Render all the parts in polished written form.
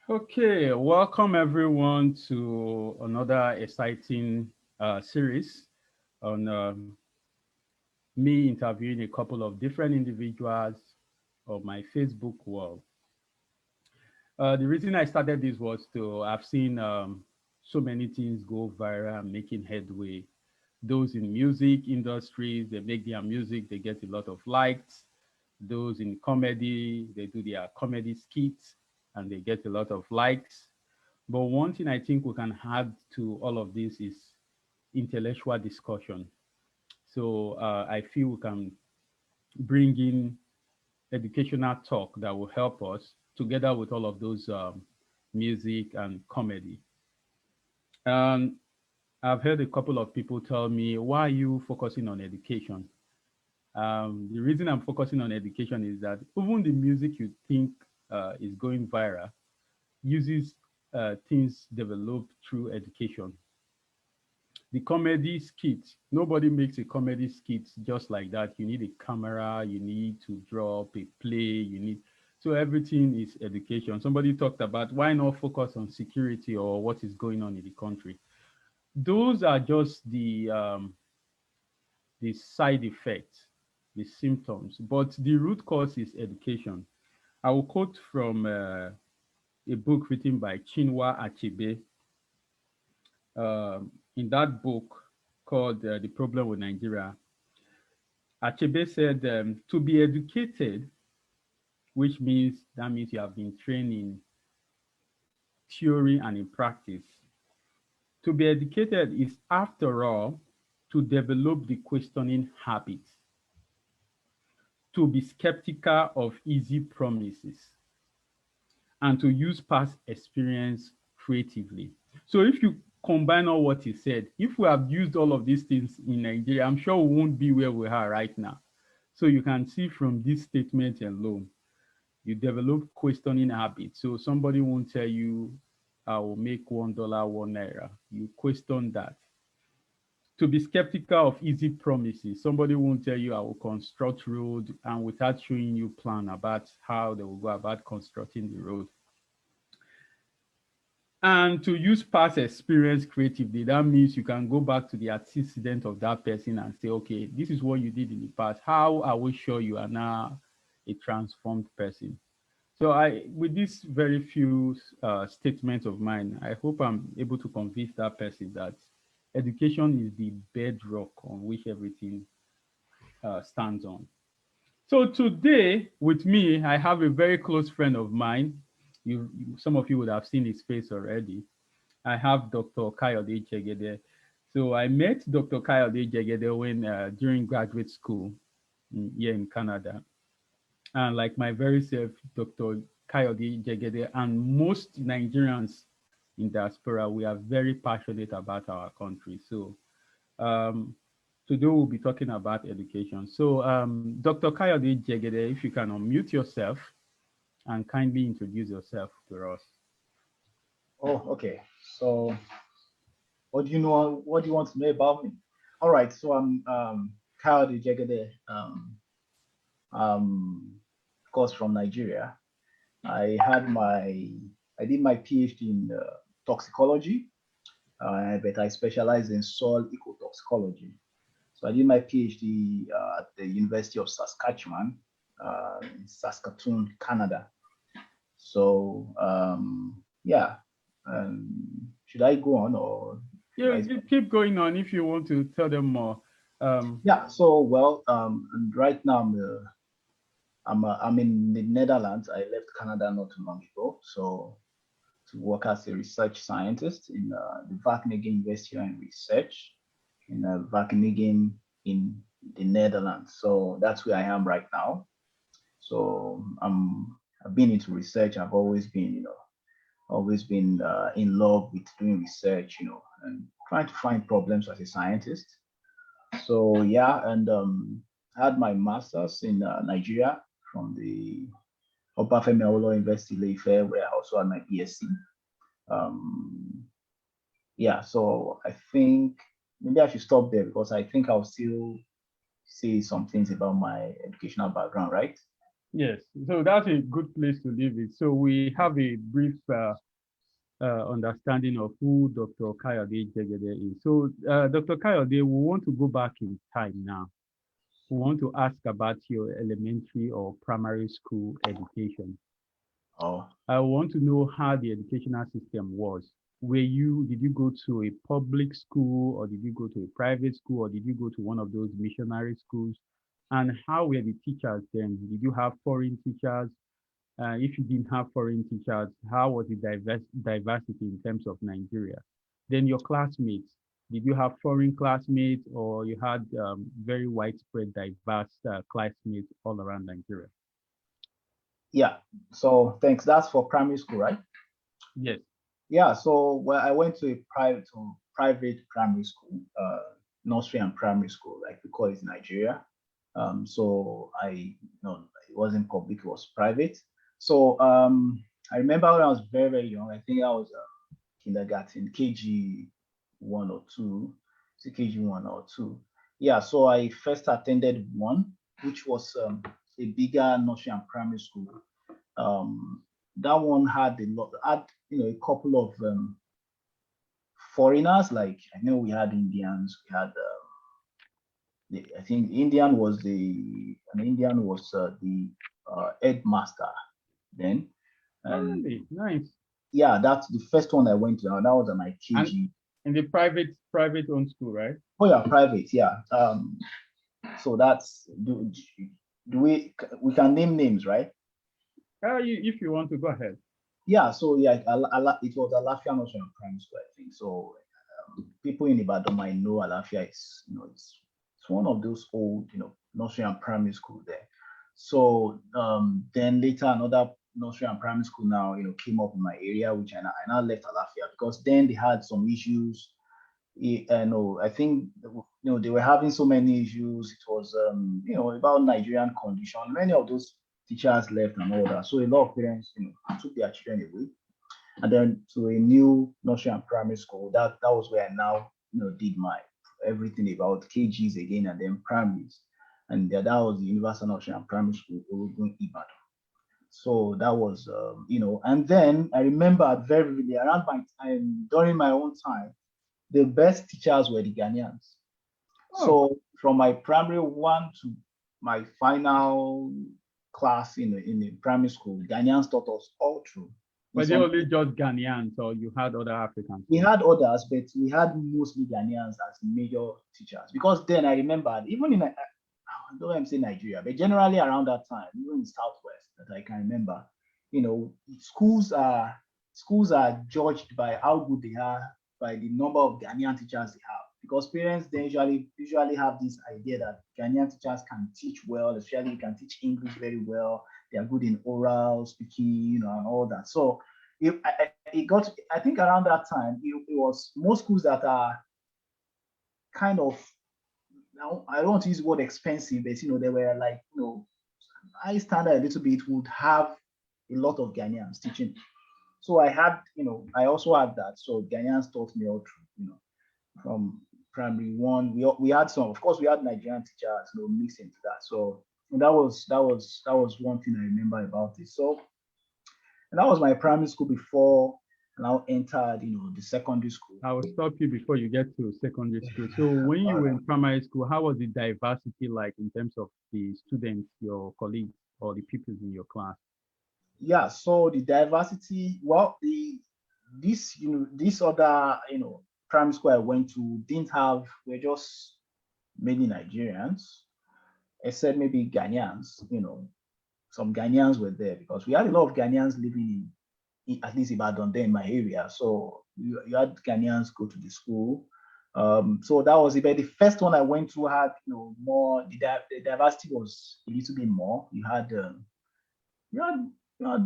Okay, welcome everyone to another exciting series on me interviewing a couple of different individuals of my Facebook wall. The reason I started this was I've seen so many things go viral, making headway. Those in music industries, they make their music, they get a lot of likes. Those in comedy, they do their comedy skits and they get a lot of likes. But one thing I think we can add to all of this is intellectual discussion. So I feel we can bring in educational talk that will help us together with all of those music and comedy. And I've heard a couple of people tell me, why are you focusing on education? The reason I'm focusing on education is that even the music you think is going viral uses things developed through education. The comedy skit, nobody makes a comedy skit just like that. You need a camera, you need to draw up a play, you need, so everything is education. Somebody talked about why not focus on security or what is going on in the country. Those are just the side effects, the symptoms, but the root cause is education. I will quote from a book written by Chinua Achebe. In that book called The Problem with Nigeria, Achebe said, to be educated, which means that means you have been trained in theory and in practice. To be educated is, after all, to develop the questioning habit, to be skeptical of easy promises, and to use past experience creatively. So if you combine all what he said, if we have used all of these things in Nigeria, I'm sure we won't be where we are right now. So you can see from this statement alone, you develop questioning habits. So somebody won't tell you, I will make $1, 1 naira. You question that. To be skeptical of easy promises. Somebody won't tell you, I will construct road, and without showing you plan about how they will go about constructing the road. And to use past experience creatively, that means you can go back to the antecedent of that person and say, okay, this is what you did in the past. How are we sure you are now a transformed person? So with this very few statements of mine, I hope I'm able to convince that person that education is the bedrock on which everything stands on. So today, with me, I have a very close friend of mine. Some of you would have seen his face already. I have Dr. Kayode Jegede. So I met Dr. Kayode Jegede when during graduate school here in Canada. And like my very self, Dr. Kayode Jegede, and most Nigerians in diaspora, we are very passionate about our country. So um, today we'll be talking about education. So Dr. Kayode Jegede, if you can unmute yourself and kindly introduce yourself to us. Oh, okay. So, what do you know? What do you want to know about me? All right. So I'm Kyle Jegede, of course from Nigeria. I had my I did my PhD in toxicology, but I specialize in soil ecotoxicology. So I did my PhD at the University of Saskatchewan, in Saskatoon, Canada. So yeah, should I go on or should Yeah, I? you keep going on if you want to tell them more. Um, Yeah. So well, and right now I'm in the Netherlands. I left Canada not too long ago. So to work as a research scientist in the Wageningen University and Research in Wageningen in the Netherlands. So that's where I am right now. So I've been into research. I've always been in love with doing research, and trying to find problems as a scientist. So yeah, and I had my master's in Nigeria from the Obafemi Awolowo University Ife, where I also had my BSc. Um, yeah, so I think maybe I should stop there because I think I'll still say some things about my educational background, right? Yes, so that's a good place to leave it. So we have a brief understanding of who Dr. Kayode Jegede is. So, Dr. Kayode, we want to go back in time now. We want to ask about your elementary or primary school education. Oh, I want to know how the educational system was. Did you go to a public school, or did you go to a private school, or did you go to one of those missionary schools? And how were the teachers then? Did you have foreign teachers? If you didn't have foreign teachers, how was the diversity in terms of Nigeria? Then your classmates, did you have foreign classmates, or you had very widespread, diverse classmates all around Nigeria? yeah. So thanks. That's for primary school, right? Yes. Yeah. So well, I went to a private primary school, nursery and primary school, like we call it in Nigeria. So it wasn't public; it was private. So I remember when I was very very young. I think I was kindergarten, KG one or two, KG one or two. Yeah. So I first attended one, which was a bigger nursery and primary school. um, that one had a couple of foreigners. Like I know we had Indians, we had I think Indian was the headmaster then, Oh, and really? Nice. yeah, that's the first one I went to. And that was at my And KG. in the private owned school, right? Oh yeah, private, yeah. So that's do we can name names, right? If you want to go ahead. Yeah, so yeah, it was Alafia Nursery and Primary School, I think. So people in Ibadan might know Alafia is, it's one of those old, nursery and primary school there. So then later another nursery and primary school now, came up in my area, which I now left Alafia because then they had some issues. I know, I think, they were having so many issues. It was, about Nigerian condition. Many of those teachers left and all that. So a lot of parents, took their children away and then to a new nursery and primary school. That was where I now did my everything about KGs again and then primaries, and that was the Universal Nursery and Primary School, Orogun Ibadan. So that was and then I remember very vividly around my time during my own time, the best teachers were the Ghanaians. Oh, So from my primary one to my final class in the primary school, Ghanaians taught us all through. In were they some only just Ghanaians, or you had other Africans We too? had others, but we had mostly Ghanaians as major teachers. Because then I remember, even I don't want to say Nigeria, but generally around that time, even in Southwest, that I can remember, schools are judged by how good they are by the number of Ghanaian teachers they have. Because parents they usually have this idea that Ghanaian teachers can teach well, especially can teach English very well. They are good in oral speaking, and all that. So it got, I think around that time, it was most schools that are kind of, now I don't want to use the word expensive, but they were like, high standard a little bit, would have a lot of Ghanaians teaching. So I also had that. So Ghanaians taught me all through, from primary one. We had some, of course, we had Nigerian teachers, mixed into that. So that was one thing I remember about it. So and that was my primary school before I now entered, the secondary school. I will stop you before you get to secondary school. So when you All were right. in primary school, how was the diversity like in terms of the students, your colleagues, or the pupils in your class? Yeah, so the diversity, well, this other, primary school I went to didn't have, we're just mainly Nigerians, except maybe Ghanaians, some Ghanaians were there because we had a lot of Ghanaians living in at least Ibadan there in my area. So you had Ghanaians go to the school. So that was it. But the first one I went to had, more, the diversity was a little bit more. You had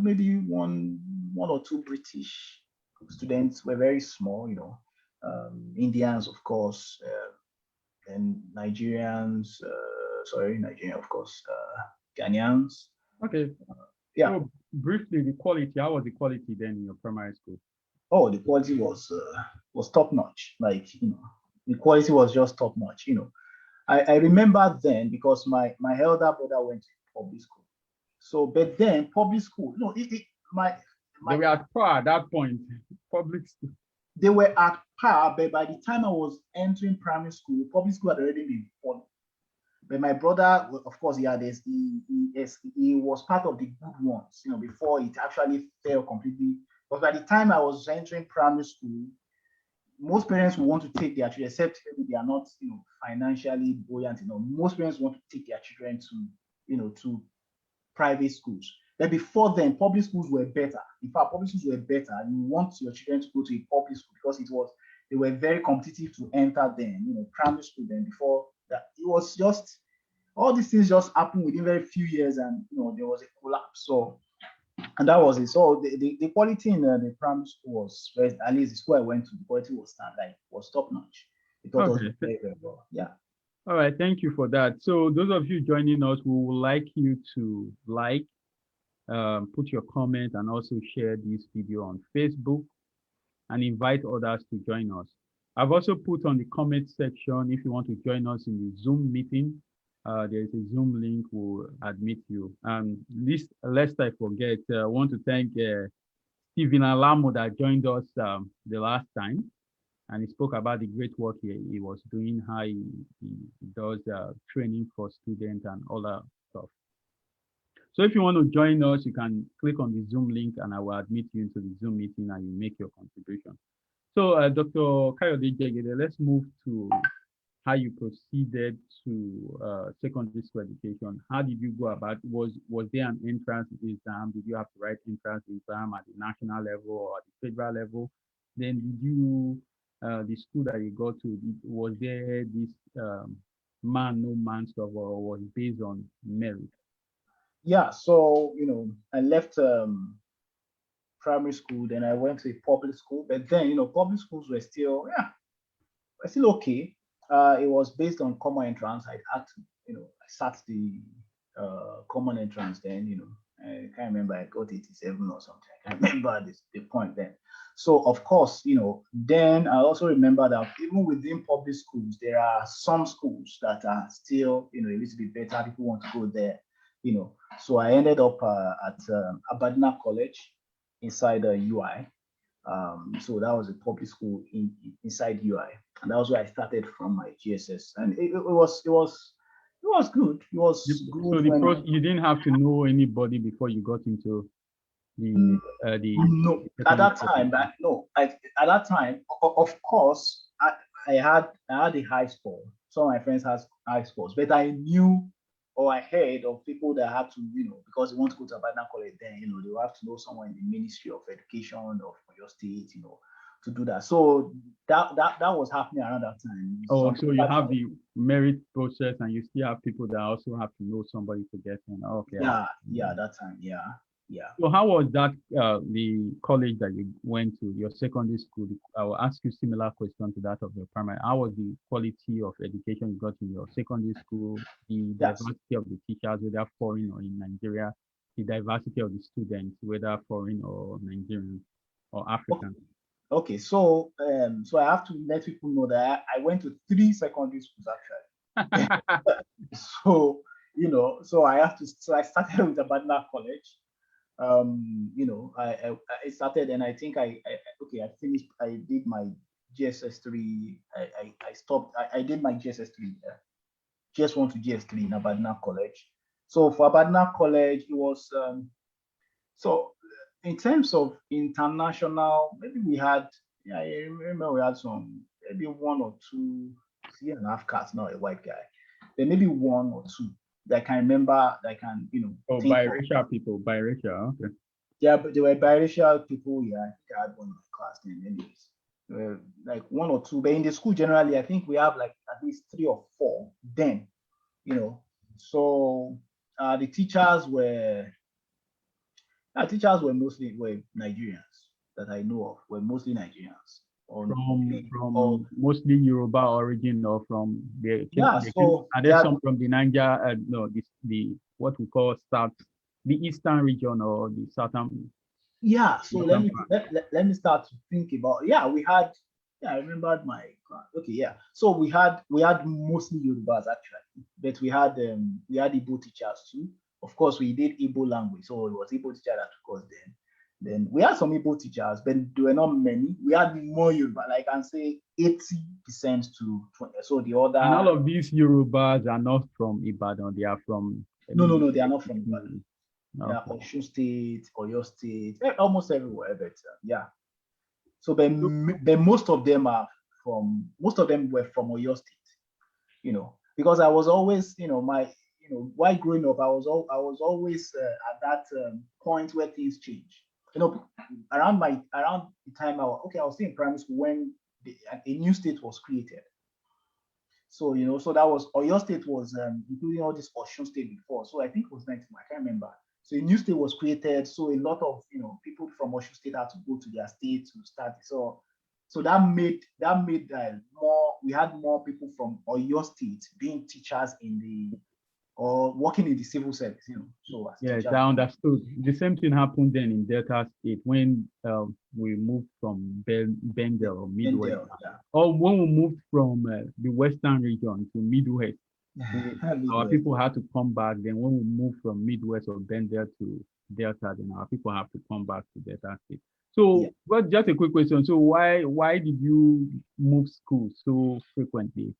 maybe one or two British students, were very small, Indians, of course, and Nigerians, sorry, Nigerian, of course, Ghanaians. Okay, Yeah. so briefly, the quality, how was the quality then in your primary school? Oh, the quality was top notch. Like, the quality was just top notch. I remember then because my elder brother went to public school. So, but then public school, no, They were at par at that point. Public school. They were at par, but by the time I was entering primary school, public school had already been falling. But my brother, of course, he was part of the good ones, before it actually fell completely. But by the time I was entering primary school, most parents will want to take their children, except maybe they are not, financially buoyant. Most parents want to take their children to private schools. But before then, public schools were better. In fact, public schools were better. You want your children to go to a public school because they were very competitive to enter them. Primary school then before that. It was just all these things just happened within very few years, and there was a collapse. So, and that was it. So the quality in the primary school was, at least the school I went to, the quality was top notch. It taught us very, very well. Yeah. All right, thank you for that. So those of you joining us, we would like you to put your comment, and also share this video on Facebook and invite others to join us. I've also put on the comment section, if you want to join us in the Zoom meeting, there's a Zoom link, will admit you. And lest I forget, I want to thank Stephen Alamo that joined us the last time, and he spoke about the great work he was doing, how he does training for students and all that stuff. So if you want to join us, you can click on the Zoom link, and I will admit you into the Zoom meeting, and you make your contribution. So Dr. Kayode Jegede, let's move to how you proceeded to secondary school education. How did you go about? Was there an entrance exam? Did you have to write entrance exam at the national level or at the federal level? Then did you, the school that you go to, was there this man, no man stuff, or was it based on merit? Yeah, so I left primary school, then I went to a public school, but then public schools were still okay. It was based on common entrance. I had to, I sat the common entrance then, I can't remember, I got 87 or something. I can't remember the point then. So of course, then I also remember that even within public schools, there are some schools that are still, a little bit better. People want to go there, So I ended up at Abadina College inside UI. So that was a public school inside UI, and that was where I started from my GSS, and it was good. It was good. So you didn't have to know anybody before you got into the no, at that time. At that time, of course, I had a high score. Some of my friends had high scores, but I knew, or I heard of people that had to, because they want to go to Abadina College, then they will have to know someone in the Ministry of Education of your state, to do that. So that was happening around that time. Oh, so you have the merit process, and you still have people that also have to know somebody to get in. Okay. Yeah, that time, yeah. So how was that, the college that you went to, your secondary school? I will ask you similar question to that of your primary. How was the quality of education you got in your secondary school? The diversity of the teachers, whether foreign or in Nigeria, the diversity of the students, whether foreign or Nigerian or African. Okay, so I have to let people know that I went to 3 secondary schools actually. So I started with Abadina College. I started, and I think I finished. I did my GSS 3. I stopped. I did my GSS 3, GS1 to GS3 in Abadina College. So for Abadina College, it was so in terms of international, maybe we had. Yeah, I remember we had maybe 1 or 2 3.5 cats, not a white guy. Then maybe 1 or 2. That I can remember, that I can, Oh, biracial people, biracial, okay. Yeah, but they were biracial people. Yeah, I think I had one in my class then, anyways. Like 1 or 2, but in the school generally, I think we have like at least 3 or 4 then, So the teachers were mostly Nigerians that I know of, were mostly Nigerians. From mostly Yoruba origin, or from are there some from the Niger, the what we call South, the eastern region or the southern? Yeah, so let me start to think about. We had. I remembered my class. Okay, yeah. So we had mostly Yorubas actually, but we had Igbo teachers too. Of course, we did Igbo language, so it was Igbo teacher that took us then. Then we had some Igbo teachers, but there were not many. We had more Yoruba, like I can say 80% to 20. So the other. And all of these Yorubas are not from Ibadan. They are from. No, they are not from Ibadan. No. Yeah, Osun State, Oyo State, almost everywhere. But yeah. So, but most of them were from Oyo State. Because I was always, while growing up, I was always at that point where things change. Around the time I was still in primary school when a new state was created. So so that was Oyo State was including all this Osun State before. So I think it was 19, I can't remember. So a new state was created. So a lot of people from Osun State had to go to their state to start. So that made more. We had more people from Oyo State being teachers or working in the civil service. So yes, I understood. The same thing happened then in Delta State when we moved from Bendel or Midwest, or when we moved from the Western region to Midwest. Our people had to come back. Then when we moved from Midwest or Bendel to Delta, then our people have to come back to Delta State. So, but just a quick question. So why did you move schools so frequently?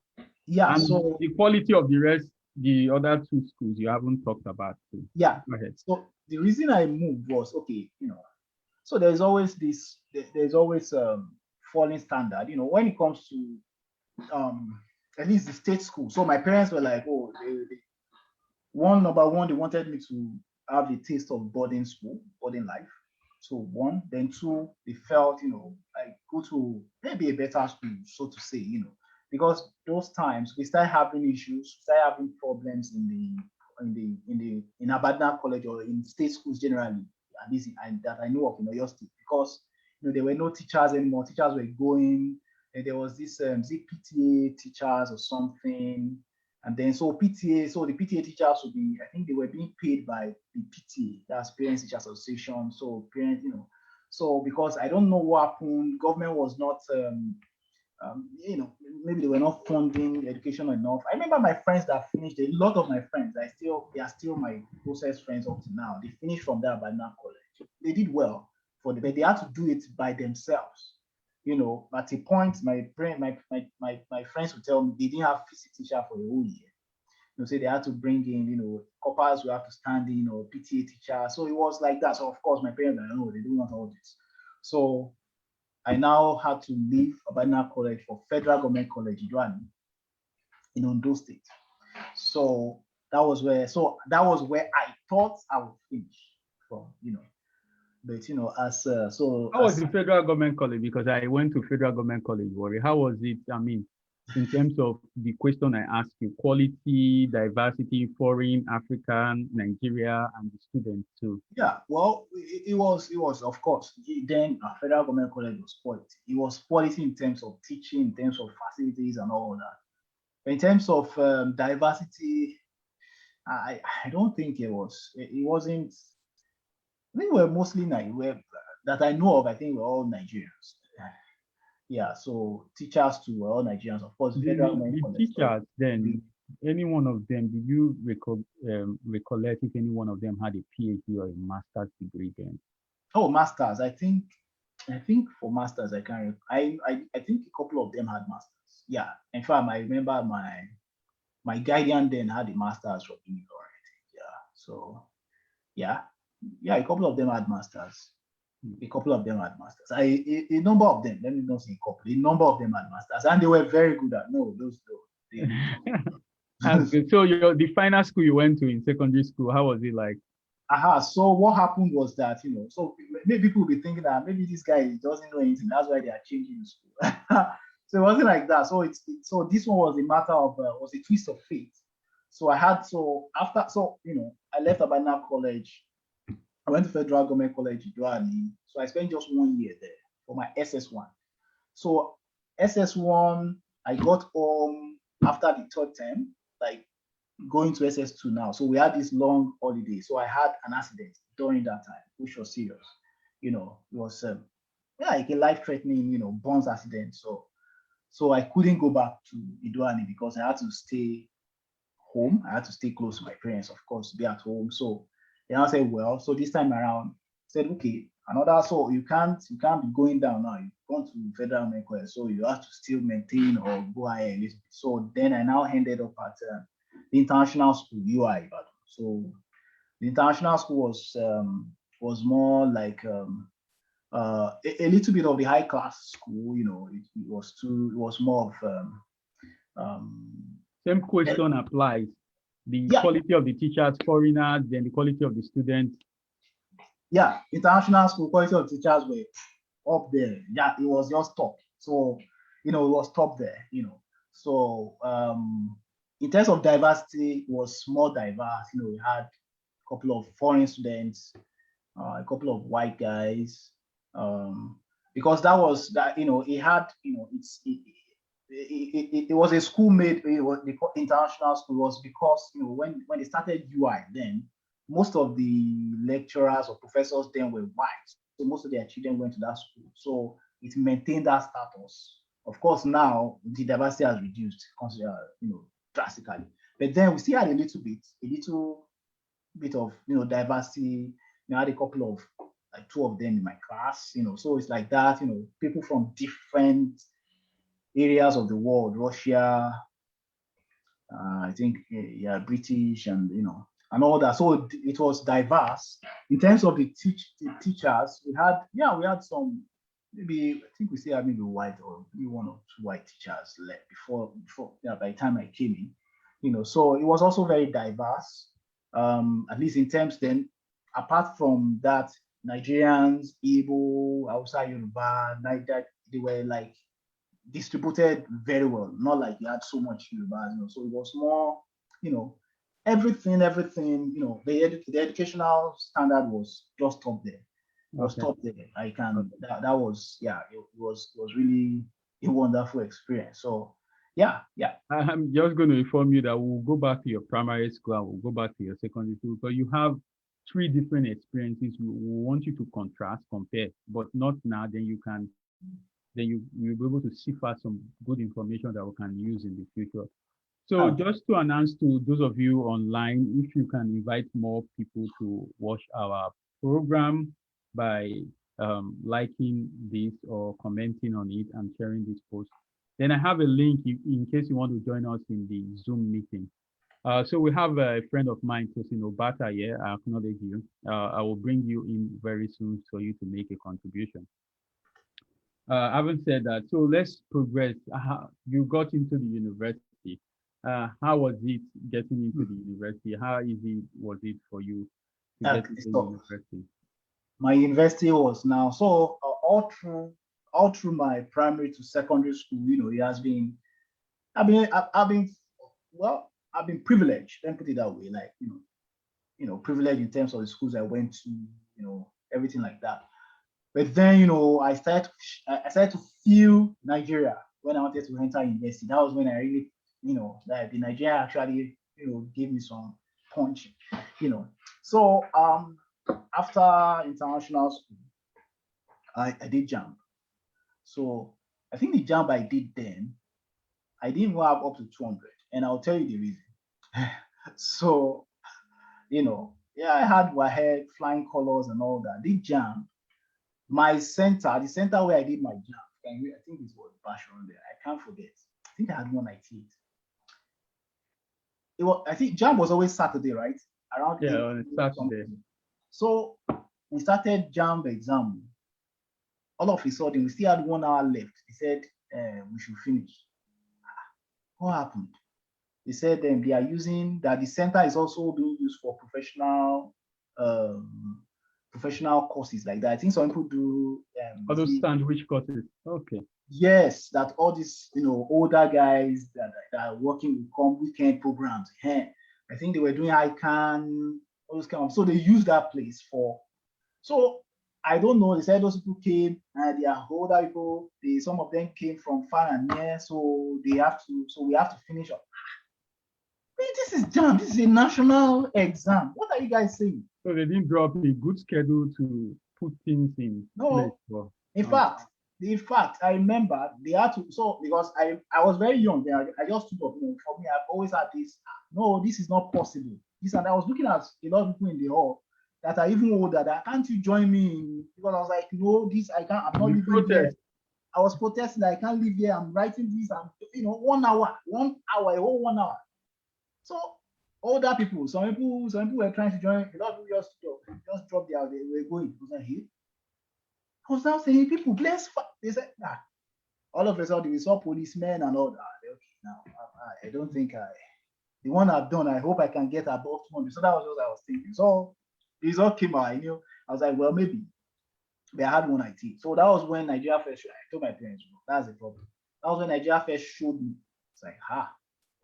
Yeah. And so the quality of the other two schools you haven't talked about too. Yeah. Go ahead. So the reason I moved was so there's always falling standard, when it comes to at least the state school. So my parents were like, oh, number one, they wanted me to have the taste of boarding life. So one, then two, they felt, I go to maybe a better school, so to say, because those times we start having issues, start having problems in Abadna College or in state schools generally, at least that I know of in Oyo State, because there were no teachers anymore. Teachers were going, and there was this PTA teachers or something. And then so the PTA teachers would be, I think they were being paid by the PTA, that's Parents Teachers Association. So parents, so because I don't know what happened, government was not, maybe they were not funding education enough. I remember my friends that finished, a lot of my friends, they are still my closest friends up to now. They finished from there by now college. They did well but they had to do it by themselves. At a point, my friends would tell me they didn't have physics teacher for a whole year. Say they had to bring in, coppers who have to stand in or PTA teacher. So it was like that. So of course, my parents were like, no, they don't want all this. So I now had to leave Abadna College for Federal Government College in Ondo State. So that was where I thought I would finish from, but as so. How was the Federal Government College? Because I went to Federal Government College, Warri. How was it? I mean, in terms of the question I asked you, quality, diversity, foreign, African, Nigeria, and the students too. Yeah, well, it was of course. Then Federal Government College was quality. It was quality in terms of teaching, in terms of facilities and all that. But in terms of diversity, I don't think it was. It wasn't. I think we're mostly that I know of. I think we're all Nigerians. Yeah, so teachers too were all Nigerians, of course. The teachers then, any one of them, did you recollect if any one of them had a PhD or a master's degree then? Oh, masters. I think for masters, I can't. I think a couple of them had masters. Yeah, in fact, I remember my guardian then had a master's from Unicorn. Yeah, so yeah, a couple of them had masters. A number of them, let me not say a couple, a number of them had masters, and they were very good at those. That's good. So the final school you went to in secondary school, how was it like? So what happened was that, so maybe people will be thinking that maybe this guy doesn't know anything, that's why they are changing the school. So it wasn't like that. So so this one was a matter of was a twist of fate. So I left Abadna College. I went to Federal Government College in Duani. So I spent just 1 year there for my SS1. So SS1, I got home after the third term, like going to SS2 now. So we had this long holiday. So I had an accident during that time, which was serious. It was like a life-threatening, burns accident. So I couldn't go back to Idoani because I had to stay home. I had to stay close to my parents, of course, be at home. So they now said, well, so this time around, said, okay, another, so you can't be going down now. You've gone to federal medical, so you have to still maintain or go higher a little bit. So then I now ended up at the international school, UI. So the international school was more like a little bit of the high class school. It was more of same question applies. The yeah, quality of the teachers, foreigners, then the quality of the students. yeah, international school quality of teachers were up there. Yeah, it was just top. So it was top there. So in terms of diversity, it was more diverse. We had a couple of foreign students, a couple of white guys, because that was that. It had it was a school made. It was the international school was because when they started UI, then most of the lecturers or professors then were white, so most of their children went to that school. So it maintained that status. Of course, now the diversity has reduced, drastically. But then we still had a little bit of diversity. I had a couple of like two of them in my class. So it's like that. People from different areas of the world, Russia, I think, yeah, British, and and all that. So it was diverse in terms of the teachers. We had some, maybe I think we still had maybe white or maybe one or two white teachers left before by the time I came in. So it was also very diverse. At least in terms then, apart from that, Nigerians, Igbo, Hausa, Yoruba, Niger, they were like distributed very well. Not like you had so much Yoruba, so it was more, everything, the educational standard was just top there. Top there. That was, yeah, it was really a wonderful experience. So yeah. I'm just going to inform you that we'll go back to your primary school and we'll go back to your secondary school, because you have three different experiences. We want you to contrast, compare, but not now. Then you'll be able to sift out some good information that we can use in the future. So just to announce to those of you online, if you can invite more people to watch our program by liking this or commenting on it and sharing this post. Then I have a link in case you want to join us in the Zoom meeting. So we have a friend of mine, Tosin Obata, here. I acknowledge you. I will bring you in very soon for you to make a contribution. Having said that, so let's progress. You got into the university. How was it getting into the university? How easy was it for you to get into the university? My university was now so all through my primary to secondary school. It has been. I've been privileged. Let me put it that way. Like privileged in terms of the schools I went to. Everything like that. But then, I started to feel Nigeria when I wanted to enter university. That was when I really, that the Nigeria actually, gave me some punch, So after international school, I did JAMB. So I think the JAMB I did then, I didn't even have up to 200, and I'll tell you the reason. So, I had WAHED, flying colors, and all that. The JAMB. The center where I did my JAMB, I think it was Basharon there. I can't forget. I think I had 198. I think JAMB was always Saturday, right? Around on Saturday. So we started JAMB exam. All of a sudden, we still had 1 hour left. They said we should finish. What happened? They said they are using that the center is also being used for professional courses like that. I think some people do all those sandwich courses. Okay. Yes, that all these older guys that are working with weekend programs. I think they were doing ICANN, all those kind of. So they use that place for. So I don't know. They said those people came and they are older people. Some of them came from far and near, so they have to. So we have to finish up. This is JAMB. This is a national exam. What are you guys saying? So they didn't draw up a good schedule to put things in place. In fact, In fact, I remember they had to, so because I was very young then, I just stood up. For me, I've always had this, no, this is not possible. This, and I was looking at a lot of people in the hall that are even older, that can't you join me in, because I was like, no, this I can't, I'm not living here. I was protesting that I can't live here. I'm writing this, and 1 hour, a whole 1 hour. So older people, some people were trying to join. A lot of people just dropped their, they were going. I was like, hey. I was now saying, people, let's fight. They said, nah. All of a sudden, we saw policemen and all that. Okay, now I don't think the one I've done, I hope I can get above 200. So that was what I was thinking. So the result came out. I knew, I was like, well, maybe. But I had one idea. So that was when Nigeria first showed. I told my parents, well, that's the problem. That was when Nigeria first showed me. It's like,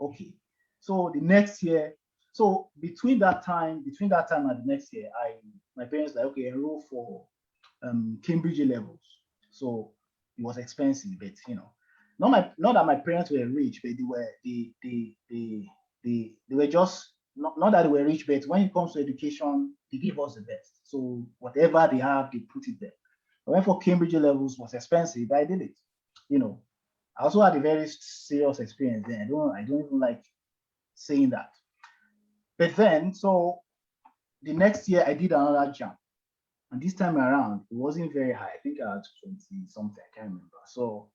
okay. So the next year, so between that time and the next year, my parents like, okay, enroll for Cambridge levels. So it was expensive, but not that my parents were rich, but they were just not that they were rich, but when it comes to education, they gave us the best. So whatever they have, they put it there. I went for Cambridge levels, was expensive, but I did it. I also had a very serious experience there. I don't even like saying that. But then, so the next year I did another jump. And this time around, it wasn't very high. I think I had 20 something, I can't remember. So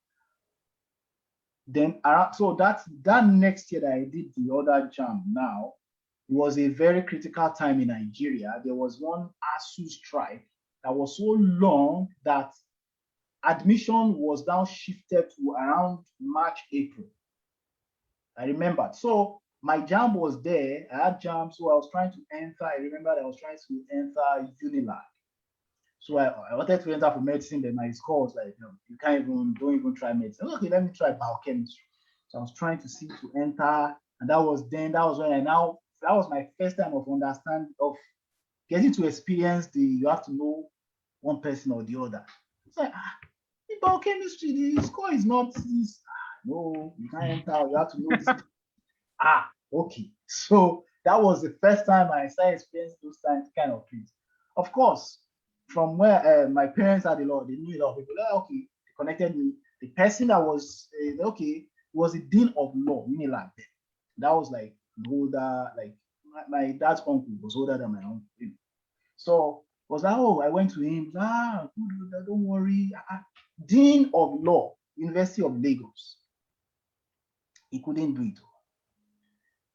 then, so that next year that I did the other jump now, it was a very critical time in Nigeria. There was one ASU strike that was so long that admission was now shifted to around March, April. I remember. So my jam was there. I had jam, so I was trying to enter. I remember I was trying to enter Unilag. So I wanted to enter for medicine, but my score was like, you don't even try medicine. Okay, let me try biochemistry. So I was trying to see to enter, and that was when that was my first time of understanding, of getting to experience you have to know one person or the other. It's like, in biochemistry, the score is not this. No, you can't enter, you have to know this. Okay. So that was the first time I started experiencing those kind of things. Of course, from where my parents had they knew a lot of people. Okay, they connected me. The person that was was the dean of law, Unilag. That was like older, like my dad's uncle was older than my uncle. So was like, I went to him. Good, don't worry. Dean of law, University of Lagos. He couldn't do it.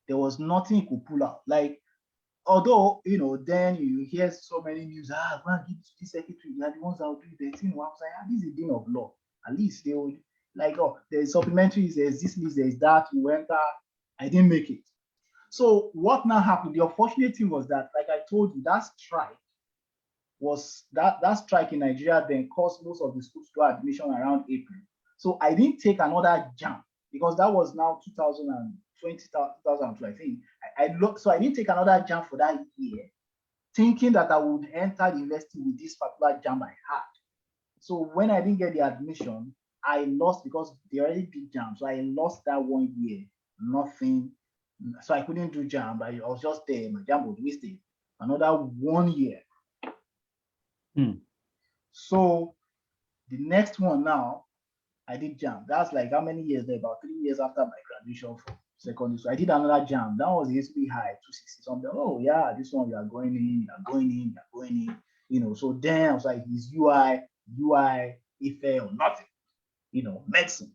There was nothing he could pull out. Like, although, then you hear so many news, go and give to the secretary, they are the ones that will do the thing. I was like, this is a dean of law. At least they would, like, there's supplementaries, there's this list, there's that, you enter. I didn't make it. So what now happened? The unfortunate thing was that, like I told you, that strike in Nigeria then caused most of the schools to do admission around April. So I didn't take another jump because that was now 2020, 2002, I think. So I didn't take another jump for that year, thinking that I would enter the university with this particular jump I had. So when I didn't get the admission, I lost because they already did jam. So I lost that 1 year, nothing. So I couldn't do jam. I was just there. My jam was wasted. Another 1 year. So the next one now, I did jam. That's like how many years there? About 3 years after my graduation from secondary. So I did another jam. That was HB high, 260 something. Oh yeah, this one you are going in, So then I was like, is UI, IFE or nothing, medicine.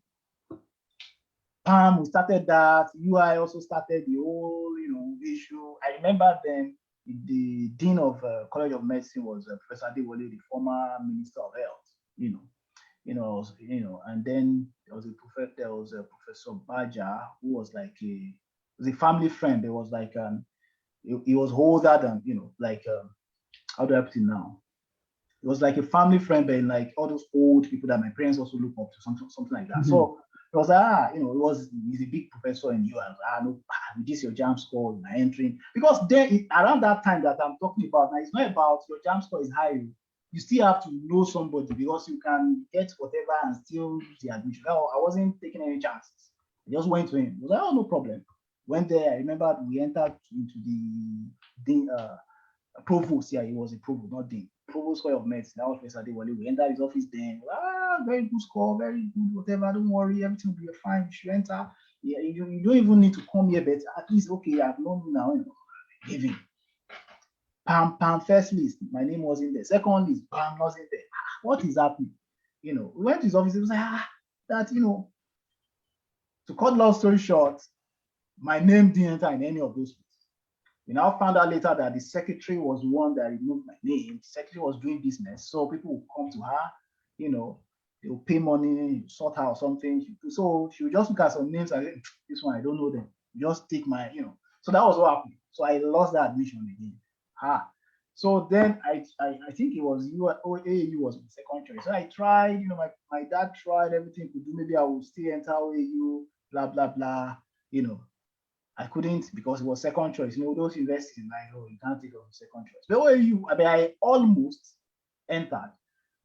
We started that. UI also started the whole, issue. I remember then the dean of College of Medicine was Professor Adewale, the former Minister of Health, and then there was a Professor Baja who was like a family friend. There was like he was older than how do I put it now? It was like a family friend, but like all those old people that my parents also look up to, something like that. Mm-hmm. So it was he's a big professor in US. This your jam score, my entering, because then around that time that I'm talking about now, it's not about your jam score is high. You still have to know somebody because you can get whatever and still use the admission. I wasn't taking any chances. I just went to him. I was like, no problem. Went there. I remember we entered into the provost. Yeah, he was a provost, not dean. Provost College of Medicine. That was Professor Adewale. We entered his office then. very good score, very good, whatever. Don't worry, everything will be fine. You should enter. Yeah, you don't even need to come here, but at least, okay, I've known you now. Giving. Pam, first list, my name wasn't there. Second list, Pam wasn't there. What is happening? We went to his office. He was like, that, to cut long story short, my name didn't enter in any of those lists. We now found out later that the secretary was the one that removed my name. The secretary was doing business, so people would come to her, they will pay money, sort her or something. So she would just look at some names and say, this one, I don't know them. Just take my, So that was what happened. So I lost that admission again. So then I think it was AAU was my second choice. So I tried, my dad tried everything to do. Maybe I would still enter AAU, blah, blah, blah, I couldn't because it was second choice. Those universities like, you can't take on second choice. But AAU, I almost entered,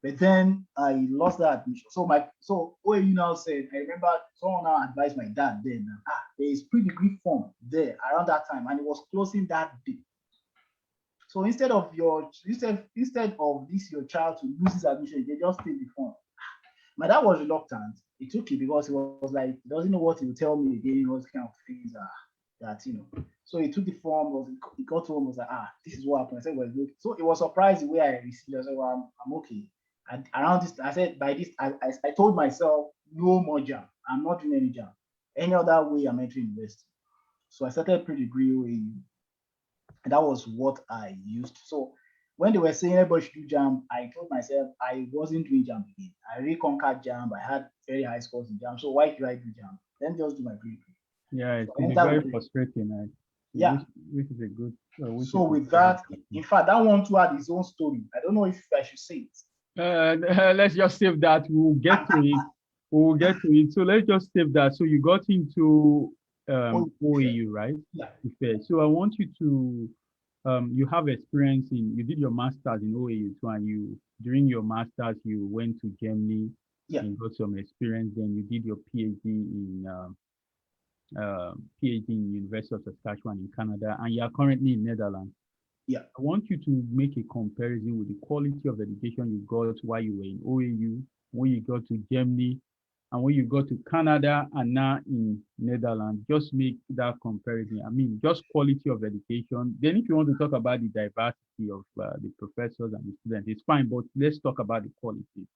but then I lost that admission. So OAU now said, I remember someone now advised my dad then, there is pre-degree form there around that time, and it was closing that day. So instead of your child to lose his admission, they just take the form. My dad was reluctant. He took it because he was like, he doesn't know what he will tell me again, what kind of things that. So he took the form, he got home, was like, this is what happened. I said, well, look. So it was surprised the way I received it. I said, well, I'm okay. And around this, I said, by this, I told myself, no more jam. I'm not doing any jam. Any other way I'm entering university. So I started pre-degree OAU. And that was what I used. So when they were saying everybody should do JAMB, I told myself I wasn't doing JAMB again. I reconquered JAMB. I had very high scores in JAMB. So why should I do JAMB? Then just do my pre-degree. Yeah, it could be very frustrating. Yeah. Which is a good. So with that, in fact, that one too had his own story. I don't know if I should say it. Let's just save that. We'll get to it. We'll get to it. So let's just save that. So you got into OAU, right? Yeah. Okay. So I want you to, you have experience you did your master's in OAU too, and during your master's, you went to Germany and got some experience. Then you did your PhD in University of Saskatchewan in Canada, and you are currently in Netherlands. Yeah. I want you to make a comparison with the quality of education you got while you were in OAU, when you got to Germany, and when you got to Canada, and now in Netherlands. Just make that comparison. I mean, just quality of education. Then if you want to talk about the diversity of the professors and the students, it's fine, but let's talk about the quality.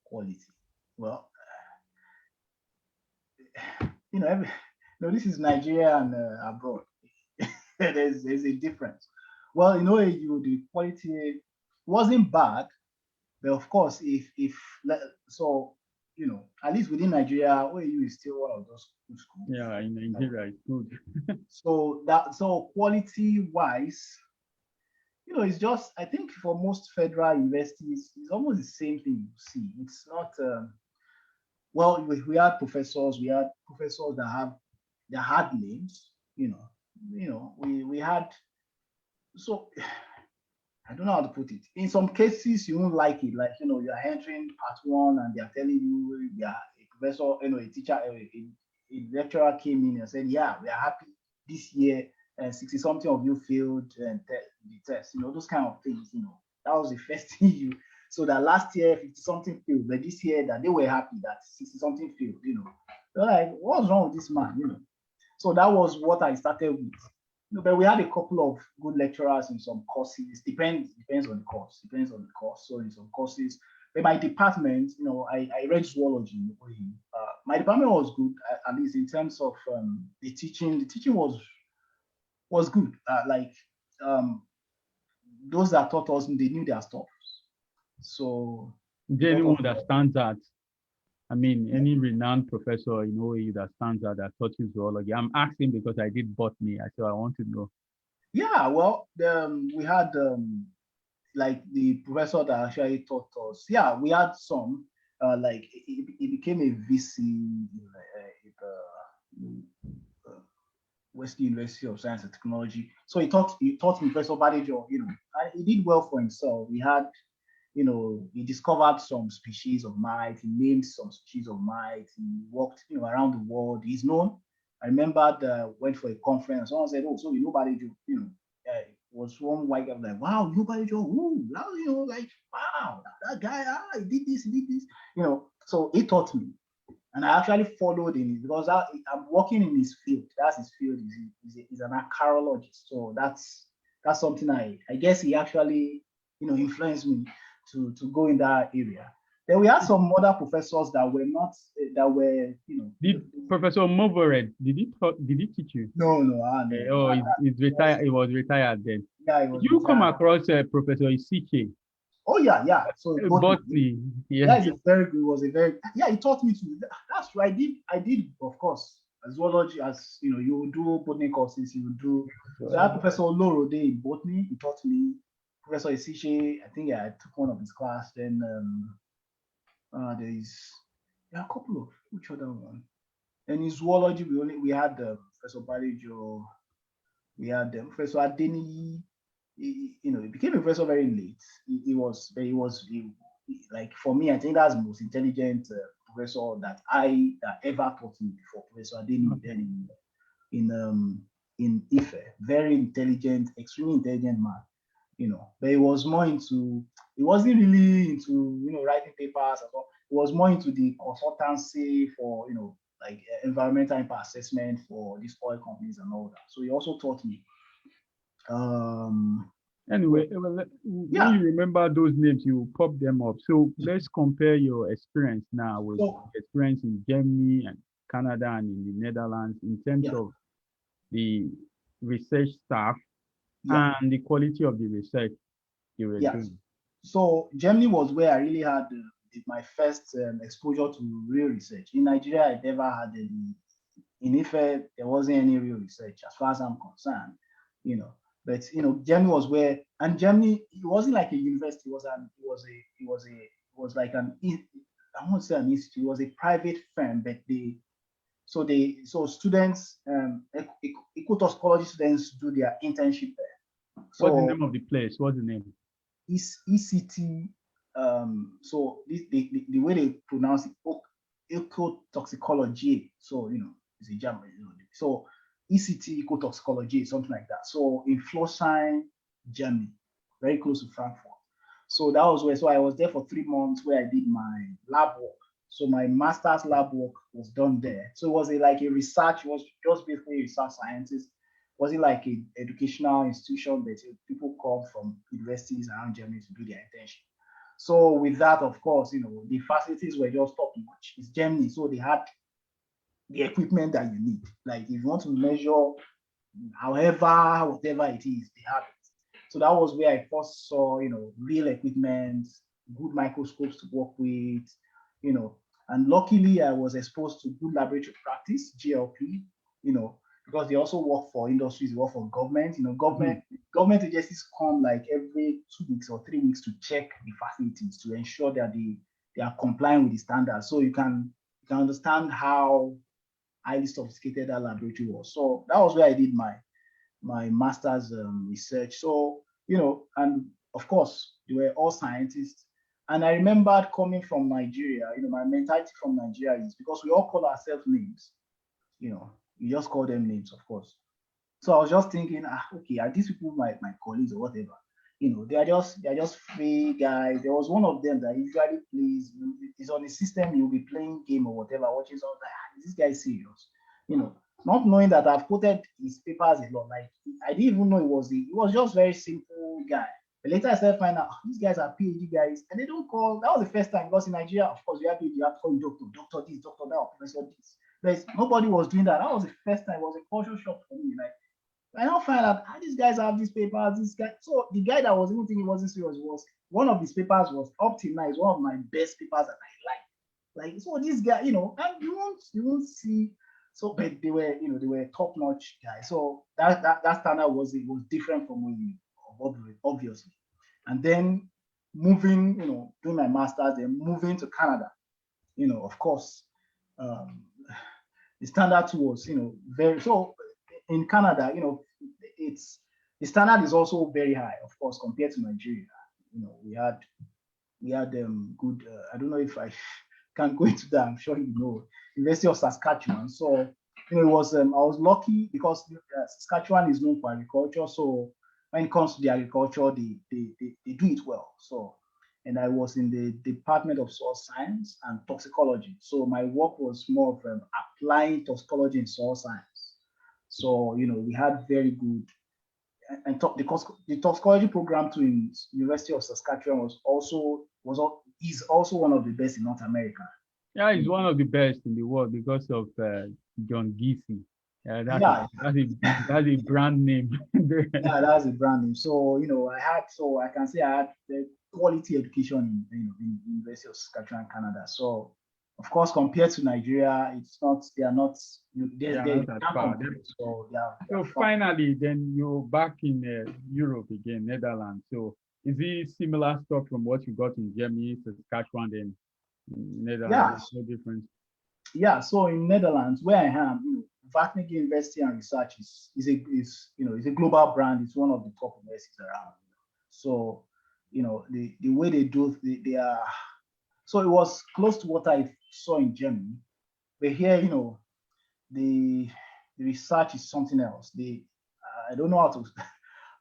Quality. Well, this is Nigeria and abroad. there's a difference. Well, AAU, the quality wasn't bad, but of course, at least within Nigeria, OAU is still one of those good schools. Yeah, in Nigeria, it's good. so quality wise, it's just, I think for most federal universities, it's almost the same thing you see. It's not. Well, we had professors that had names. We had. So I don't know how to put it. In some cases, you won't like it. Like, you're entering part one and they're telling you, a professor, a teacher, a lecturer came in and said, yeah, we are happy this year, and 60 something of you failed the test, those kind of things, that was the first thing so that last year 50 something failed, but this year that they were happy that 60 something failed, they're like, what's wrong with this man, So that was what I started with. But we had a couple of good lecturers in some courses. Depends on the course. So in some courses, but my department, I read zoology. My department was good, at least in terms of the teaching. The teaching was good. Those that taught us, they knew their stuff. So is there anyone that stands out? I mean, any renowned professor in OAU that stands out that taught you zoology? I'm asking because I did botany, so I want to know. Yeah, well, we had like the professor that actually taught us. Yeah, we had some. Like he became a VC in West University of Science and Technology. So he taught me Professor Badejo, and he did well for himself. We had. He discovered some species of mites. He named some species of mites. He walked, around the world. He's known. I remember went for a conference. Someone said, "Oh, so Badejo, was one white guy like, wow, nobody just, ooh, now, like, wow, that guy, he did this, So he taught me. And I actually followed in it because I'm working in his field. That's his field. He's an archaeologist. So that's something I guess he actually, influenced me to go in that area. Then we had some other professors that were not, that were, Did Professor Movored, did he teach you? No, no. Oh, he's retired. He was retired then. Yeah, he Did was you come retired. across Professor Isiche? Oh yeah. So Botany, yeah, it's a very good. Was a very yeah. He taught me to. That's right. I did of course as zoology, as you would do botany courses. You would do. So I had Professor Olorode in botany. He taught me. Professor Isiche, I think I took one of his class. Then there are a couple of which other one. And in zoology, we had Professor Barijo. We had Professor Adeni. He became a professor very late. Like for me, I think that's the most intelligent professor that ever taught me before. Professor Adeni then in Ife, very intelligent, extremely intelligent man. But he was more into. He wasn't really into writing papers at all. He was more into the consultancy for like environmental impact assessment for these oil companies and all that. So he also taught me. Anyway, when you remember those names, you pop them up. So let's compare your experience now with experience in Germany and Canada and in the Netherlands in terms of the research staff and the quality of the research you were doing. So Germany was where I really had my first exposure to real research. In Nigeria, I never had any. In Ife, there wasn't any real research as far as I'm concerned. But Germany was where, and Germany, it wasn't like a university. It was like an, I won't say an institute. It was a private firm, but so students, ecotoxicology students do their internship there. So what's the name of the place? What's the name? ECT. So the way they pronounce it, ecotoxicology. So it's a German. So ECT ecotoxicology, something like that. So in Florsheim, Germany, very close to Frankfurt. So that was where. So I was there for 3 months where I did my lab work. So my master's lab work was done there. So it was like a research. It was just basically a research scientist. Wasn't like an educational institution, but people come from universities around Germany to do their internship. So with that, of course, the facilities were just top notch. It's Germany, so they had the equipment that you need. Like if you want to measure, whatever it is, they have it. So that was where I first saw, real equipment, good microscopes to work with, and luckily I was exposed to good laboratory practice, GLP, because they also work for industries, they work for government, government agencies come like every 2 weeks or 3 weeks to check the facilities to ensure that they are complying with the standards. So you can understand how highly sophisticated that laboratory was. So that was where I did my master's research. So, and of course, they were all scientists. And I remembered coming from Nigeria, my mentality from Nigeria is because we all call ourselves names, you just call them names, of course. So I was just thinking, okay, are these people my colleagues or whatever? They're just free guys. There was one of them that usually plays, is on the system, he'll be playing game or whatever, watching something like, is this guy serious? Not knowing that I've quoted his papers a lot. Like I didn't even know it was just very simple guy. But later I started finding out these guys are PhD guys and they don't call. That was the first time because in Nigeria, of course, you have PhD, you have to call doctor this, doctor that, professor this. But nobody was doing that. That was the first time. It was a culture shock for me. Like I now find out these guys have these papers. This guy. So the guy that was even thinking wasn't serious was one of his papers was up till now is one of my best papers that I like. Like so, this guy, and you won't see. So, but they were top notch guys. So that standard was different from when obviously, and then moving, doing my master's, then moving to Canada, of course, the standard was, very so in Canada, it's the standard is also very high, of course, compared to Nigeria. We had good. I don't know if I can go into that. I'm sure University of Saskatchewan. So it was I was lucky because Saskatchewan is known for agriculture. So when it comes to the agriculture, they do it well. So, and I was in the Department of Soil Science and Toxicology. So my work was more of applying toxicology in soil science. So, we had very good, and the toxicology program too in University of Saskatchewan is also one of the best in North America. Yeah, it's one of the best in the world because of John Giesi. That's a brand name. Yeah, that's a brand name. So, I can say I had the quality education in University of Saskatchewan, Canada. So, of course, compared to Nigeria, they are not as far. So finally, then you're back in Europe again, Netherlands. So is it similar stuff from what you got in Germany, Saskatchewan, then Netherlands? Yeah. No difference. Yeah. So in Netherlands, where I am, Wageningen University and Research is a global brand. It's one of the top universities around. So, the way they do, they are. So it was close to what I saw in Germany, but here, the research is something else. I don't know how to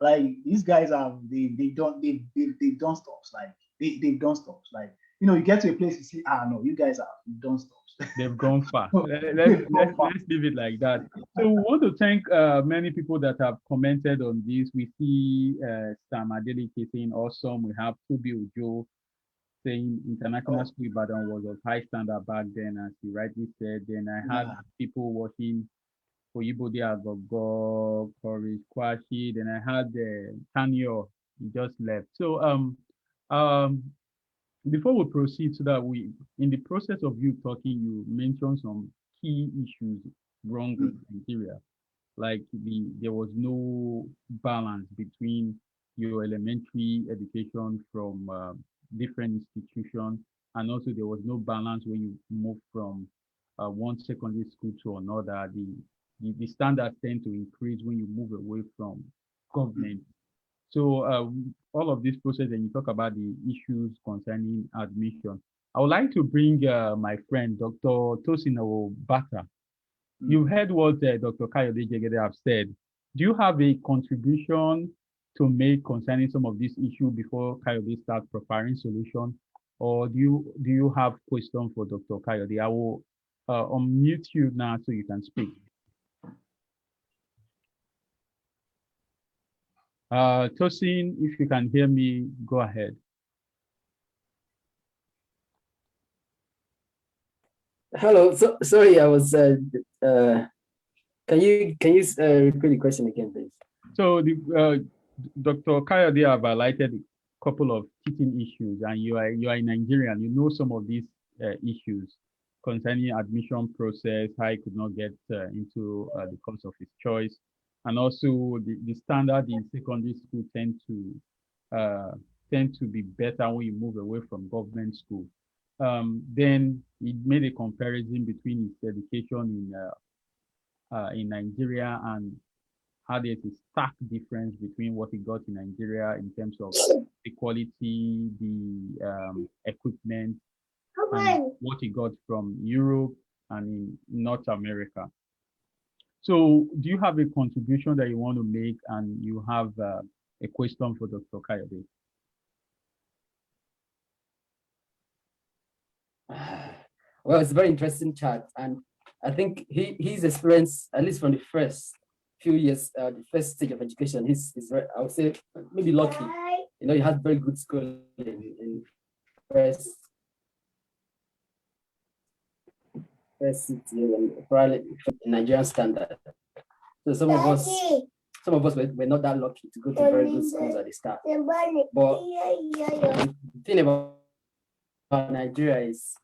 like these guys they've done stops like they've done stops like you get to a place you see no you guys you've done stops. They've gone far. Let's leave it like that. So we want to thank many people that have commented on this. We see Sam Adeleke saying awesome. We have Tobi Ojo saying International School Ibadan was of high standard back then, as he rightly said. Then I had people watching Oyibode Agogo, Courage Kwashi. Then I had Tanyo, he just left. So before we proceed, so that in the process of you talking, you mentioned some key issues wrong with Nigeria, like there was no balance between your elementary education from different institutions, and also there was no balance when you move from one secondary school to another. The standards tend to increase when you move away from government. So all of this process, and you talk about the issues concerning admission. I would like to bring my friend, Dr. Tosino Bata. You've heard what Dr. Kayode Jegede have said. Do you have a contribution to make concerning some of these issues before Kayode starts preparing solution? Or do you have question for Dr. Kayode? I will unmute you now so you can speak. Tosin, if you can hear me, go ahead. Hello. Sorry, I was. Can you repeat the question again, please? So Dr. Kayode have highlighted a couple of teaching issues, and you are a Nigerian. You know some of these issues concerning admission process, how he could not get into the course of his choice, and also the standard in secondary school tend to be better when you move away from government school. Then he made a comparison between his education in Nigeria and how there's a stark difference between what he got in Nigeria in terms of the quality, the equipment, and what he got from Europe and in North America. So do you have a contribution that you want to make, and you have a question for Dr. Kayode? Well, it's a very interesting chat, and I think his experience, at least from the first few years, the first stage of education, he's very, I would say, maybe lucky. He had very good schooling in first city and probably in Nigerian standard. So some of us were not that lucky to go to very good schools at the start. But the thing about Nigeria is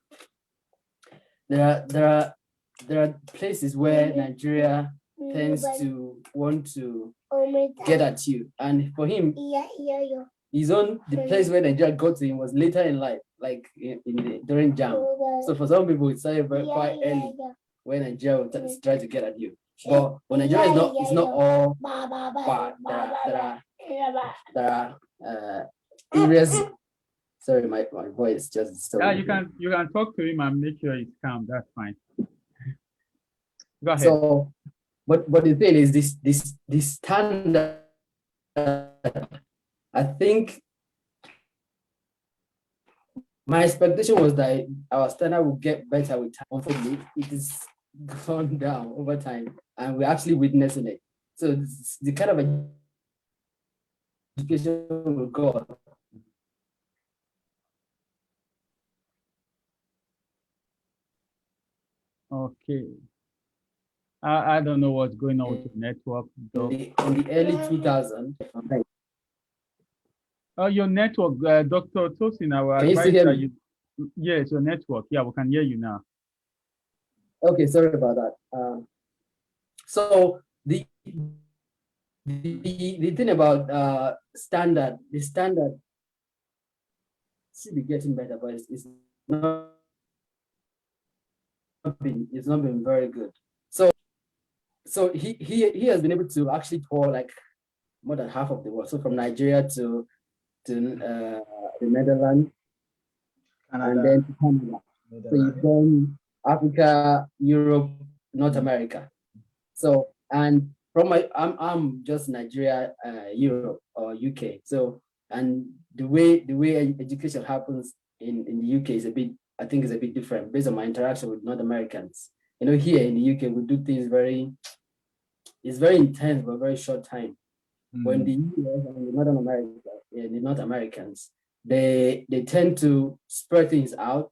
there are places where Nigeria tends to want to get at you, and for him, the place where Nigeria got to him was later in life, like during JAM. So for some people, it started quite early when Nigeria will try to get at you. But Nigeria is not all bad. There are areas. Sorry, my voice just. Yeah, you can talk to him and make sure he's calm. That's fine. Go ahead. So, but the thing is, this standard I think my expectation was that our standard would get better with time. Unfortunately, it is gone down over time, and we're actually witnessing it. So the kind of education we got. Okay. I don't know what's going on with the network. In the early 2000s. Your network, Dr. Tosin, I will Can you still advise hear that me? yes, your network. Yeah, we can hear you now. Okay, sorry about that. So the thing about the standard should be getting better, but it's not been very good. So he has been able to actually tour like more than half of the world. So from Nigeria to the Netherlands, Canada, and then to Canada. So you've done Africa, Europe, North America. So and from I'm just Nigeria, Europe or UK. So and the way education happens in the UK is a bit, I think, is a bit different based on my interaction with North Americans. You know, here in the UK we do things it's very intense but very short time. When the US and the Northern America, the North Americans, they tend to spread things out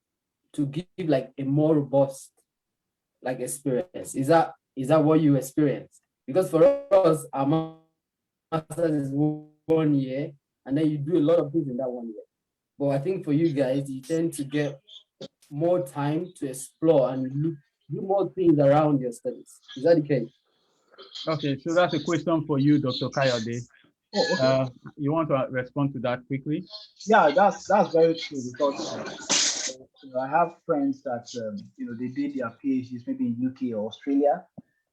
to give like a more robust like experience. Is that what you experienced? Because for us, our master's is 1 year, and then you do a lot of things in that 1 year. But I think for you guys, you tend to get more time to explore and do more things around your studies. Is that the case? Okay, so that's a question for you, Dr. Kayode. Oh, okay. You want to respond to that quickly? Yeah, that's very true because I have friends that they did their PhDs maybe in UK or Australia,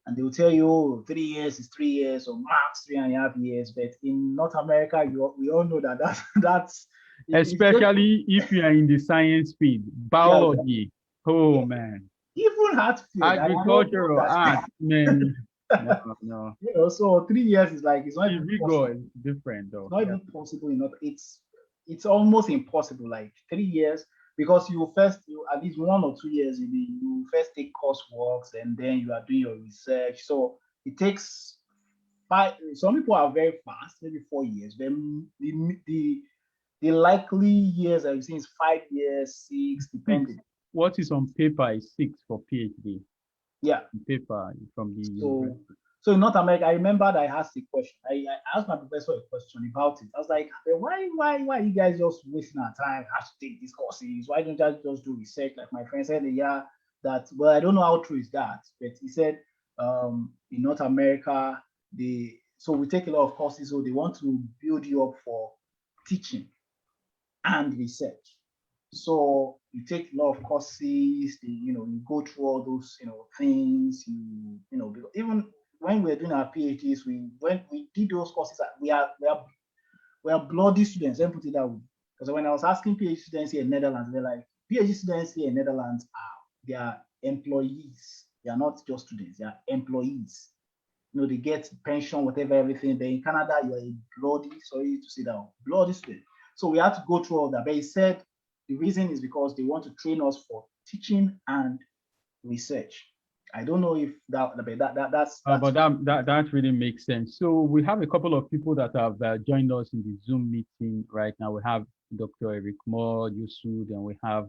and they will tell you, oh, 3 years is 3 years or max 3.5 years. But in North America, we all know that that's especially if you are in the science field, biology. Yeah, oh man. Even Hartfield, agricultural art, man. No. So 3 years is like it's not even possible. It's different though. It's not even possible enough. It's almost impossible. Like 3 years, because you at least 1 or 2 years you first take coursework and then you are doing your research. So it takes 5. Some people are very fast, maybe 4 years. Then the likely years I've seen is 5 years, 6, depending. What is on paper is 6 for PhD. Yeah. On paper from the university. So in North America, I remember that I asked a question. I asked my professor a question about it. I was like, why are you guys just wasting our time? I have to take these courses. Why don't you just do research? Like my friend said, yeah, well, I don't know how true is that, but he said in North America, so we take a lot of courses, so they want to build you up for teaching and research. So you take a lot of courses, you go through all those, things, even when we were doing our PhDs, when we did those courses, we are bloody students. Let me put it that way. Because when I was asking PhD students here in Netherlands, they're like, PhD students here in Netherlands they are employees. They are not just students, they are employees. They get pension, whatever, everything. But in Canada, you are a bloody, sorry to say that, bloody student. So we had to go through all that. But he said the reason is because they want to train us for teaching and research. I don't know if that's but that really makes sense. So we have a couple of people that have joined us in the Zoom meeting right now. We have Dr. Eric Moore, Yusuf, and we have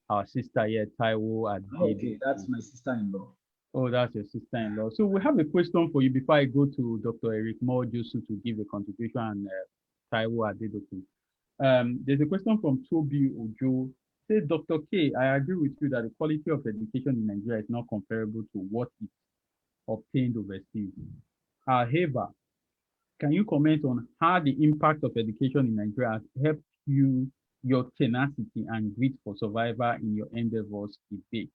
our sister here, Taiwo. Okay, that's my sister-in-law. Oh, that's your sister-in-law. So we have a question for you before I go to Dr. Eric Moore, Yusuf, to give a contribution, and Taiwo Adedoku. There's a question from Toby Ojo. Say, Dr. K, I agree with you that the quality of education in Nigeria is not comparable to what is obtained overseas. However, can you comment on how the impact of education in Nigeria has helped your tenacity and grit for survival in your endeavors today?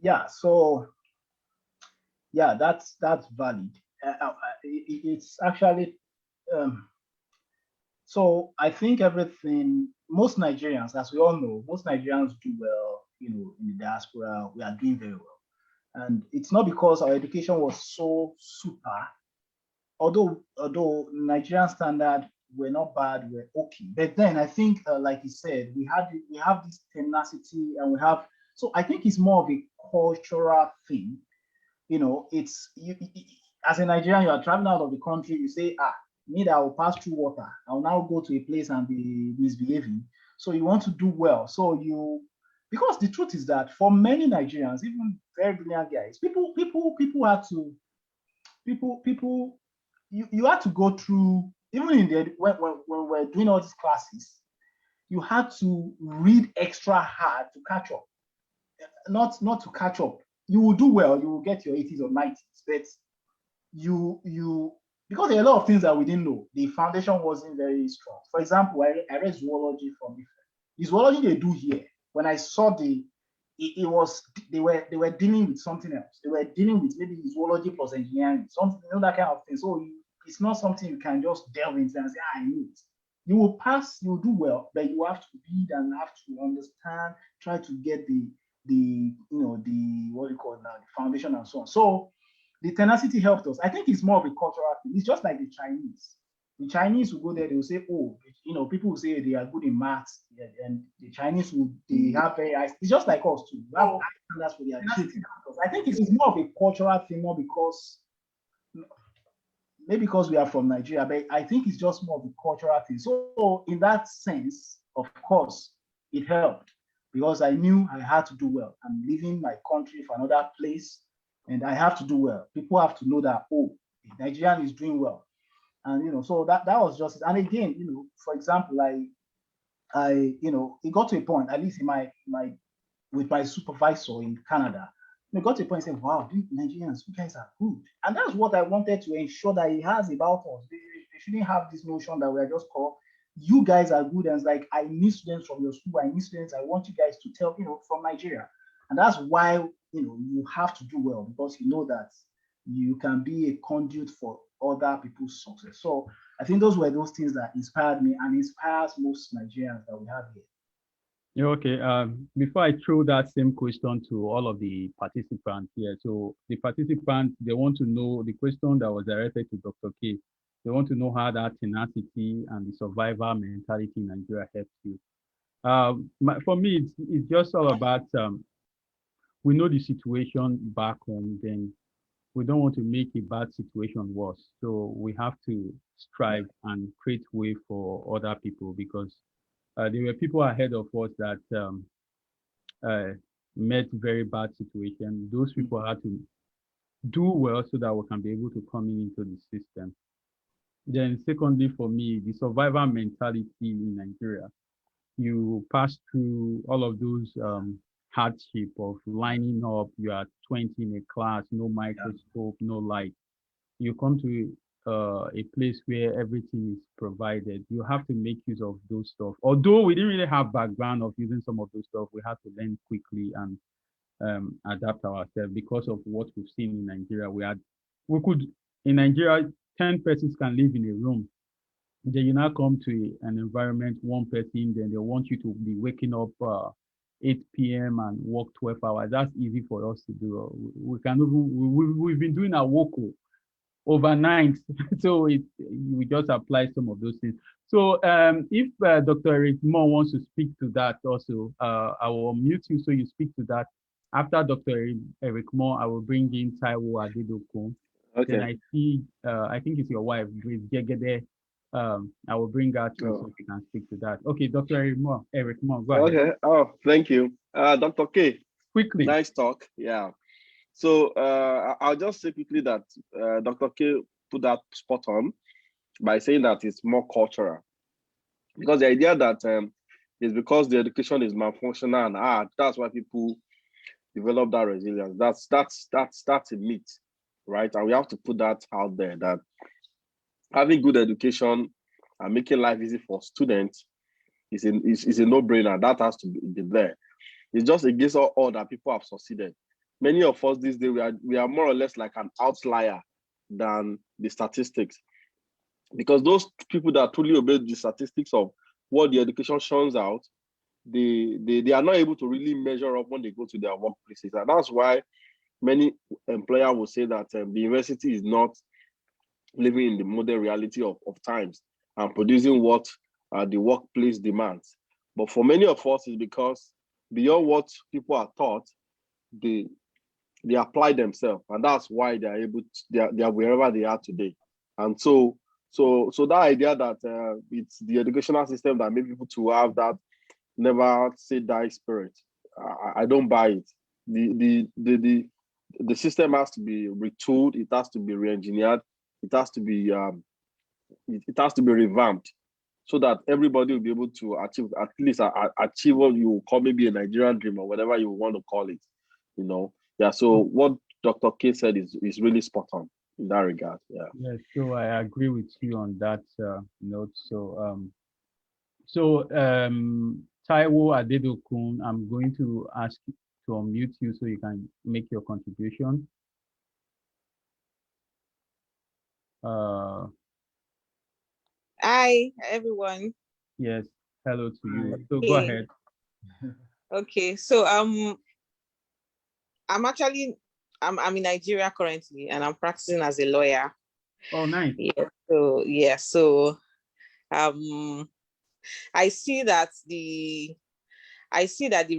Yeah, so yeah, that's valid. It's actually so I think most Nigerians, as we all know, most Nigerians do well, in the diaspora. We are doing very well. And it's not because our education was so super although Nigerian standard were not bad, we're okay. But then I think, like you said, we have this tenacity, and we have. So I think it's more of a cultural thing. It's as a Nigerian, you are traveling out of the country. You say, me that I will pass through water. I will now go to a place and be misbehaving. So you want to do well. So because the truth is that for many Nigerians, even very brilliant guys, people had to people you had to go through, even in the when we're doing all these classes, you had to read extra hard to catch up. Not to catch up. You will do well, you will get your 80s or 90s, but you because there are a lot of things that we didn't know. The foundation wasn't very strong. For example, I read zoology from the zoology they do here. When I saw it was they were dealing with something else. They were dealing with maybe zoology plus engineering, something, that kind of thing. So it's not something you can just delve into and say, I know it. You will pass, you will do well, but you have to read and have to understand, try to get the what do you call it now, the foundation and so on. So the tenacity helped us. I think it's more of a cultural thing. It's just like the Chinese. The Chinese will go there, they will say, people will say they are good in maths, and the Chinese they have very high. It's just like us too. That's what they are cheating. I think it's more of a cultural thing, not because maybe because we are from Nigeria, but I think it's just more of a cultural thing. So in that sense, of course, it helped because I knew I had to do well. I'm leaving my country for another place, and I have to do well. People have to know that, Nigerian is doing well. And so that was just it. And again, for example, it got to a point, at least in my with my supervisor in Canada, it got to a point saying, wow, Nigerians, you guys are good. And that's what I wanted to ensure that he has about us. They shouldn't have this notion that we are just called, you guys are good. And it's like, I need students from your school, I need students, I want you guys to tell, from Nigeria. And that's why, you have to do well, because you know that you can be a conduit for other people's success. So I think those were those things that inspired me and inspires most Nigerians that we have here. Yeah, okay. Before I throw that same question to all of the participants here, so the participants, they want to know the question that was directed to Dr. K. They want to know how that tenacity and the survivor mentality in Nigeria helps you. For me, it's just all about we know the situation back home, then we don't want to make a bad situation worse. So we have to strive and create way for other people, because there were people ahead of us that met very bad situation. Those people had to do well so that we can be able to come into the system. Then secondly, for me, the survivor mentality in Nigeria, you pass through all of those hardship of lining up. You are 20 in a class, no microscope, no light. You come to a place where everything is provided. You have to make use of those stuff. Although we didn't really have background of using some of those stuff, we had to learn quickly and adapt ourselves because of what we've seen in Nigeria. In Nigeria, 10 persons can live in a room. Then you now come to an environment, one person, then they want you to be waking up 8 p.m. and work 12 hours. That's easy for us to do. We've been doing our work overnight. So we just apply some of those things. So if Dr. Eric Moore wants to speak to that also, I will mute you so you speak to that. After Dr. Eric Moore, I will bring in Taiwo Adedoko. Okay. Then I see, I think it's your wife, Grace Jegede. I will bring her to so she can speak to that. Okay, Dr. Eric Moore, go ahead. Okay. Oh, thank you. Dr. K. Quickly. Nice talk. Yeah. So I'll just say quickly that Dr. K put that spot on by saying that it's more cultural. Because the idea that is because the education is malfunctional and that's why people develop that resilience. That's a myth, right? And we have to put that out there, that having good education and making life easy for students is a no-brainer. That has to be there. It's just against all that people have succeeded. Many of us these days, we are more or less like an outlier than the statistics. Because those people that truly obey the statistics of what the education shows out, they are not able to really measure up when they go to their workplaces. And that's why many employers will say that the university is not living in the modern reality of times and producing what the workplace demands. But for many of us, it's because beyond what people are taught, they apply themselves, and that's why they are able to, they are wherever they are today. And so that idea that it's the educational system that made people to have that never say die spirit, I don't buy it. The system has to be retooled, it has to be re-engineered, it has to be revamped, so that everybody will be able to achieve at least achieve what you call maybe a Nigerian dream or whatever you want to call it. Yeah. So what Dr. K said is really spot on in that regard. Yeah. Yeah. So I agree with you on that note. So Taiwo Adedokun, I'm going to ask you to unmute you so you can make your contribution. Hi, everyone. Yes, hello to you. So go ahead. Okay, so I'm in Nigeria currently, and I'm practicing as a lawyer. Oh, nice. So I see that the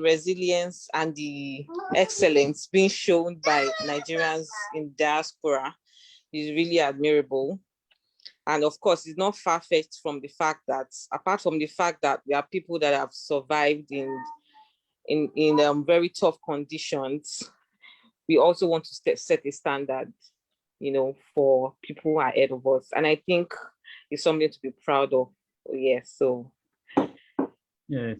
resilience and the excellence being shown by Nigerians in diaspora is really admirable. And of course, it's not far-fetched from the fact that, apart from the fact that we are people that have survived in very tough conditions, we also want to set a standard, for people ahead of us. And I think it's something to be proud of. Yes. So yes,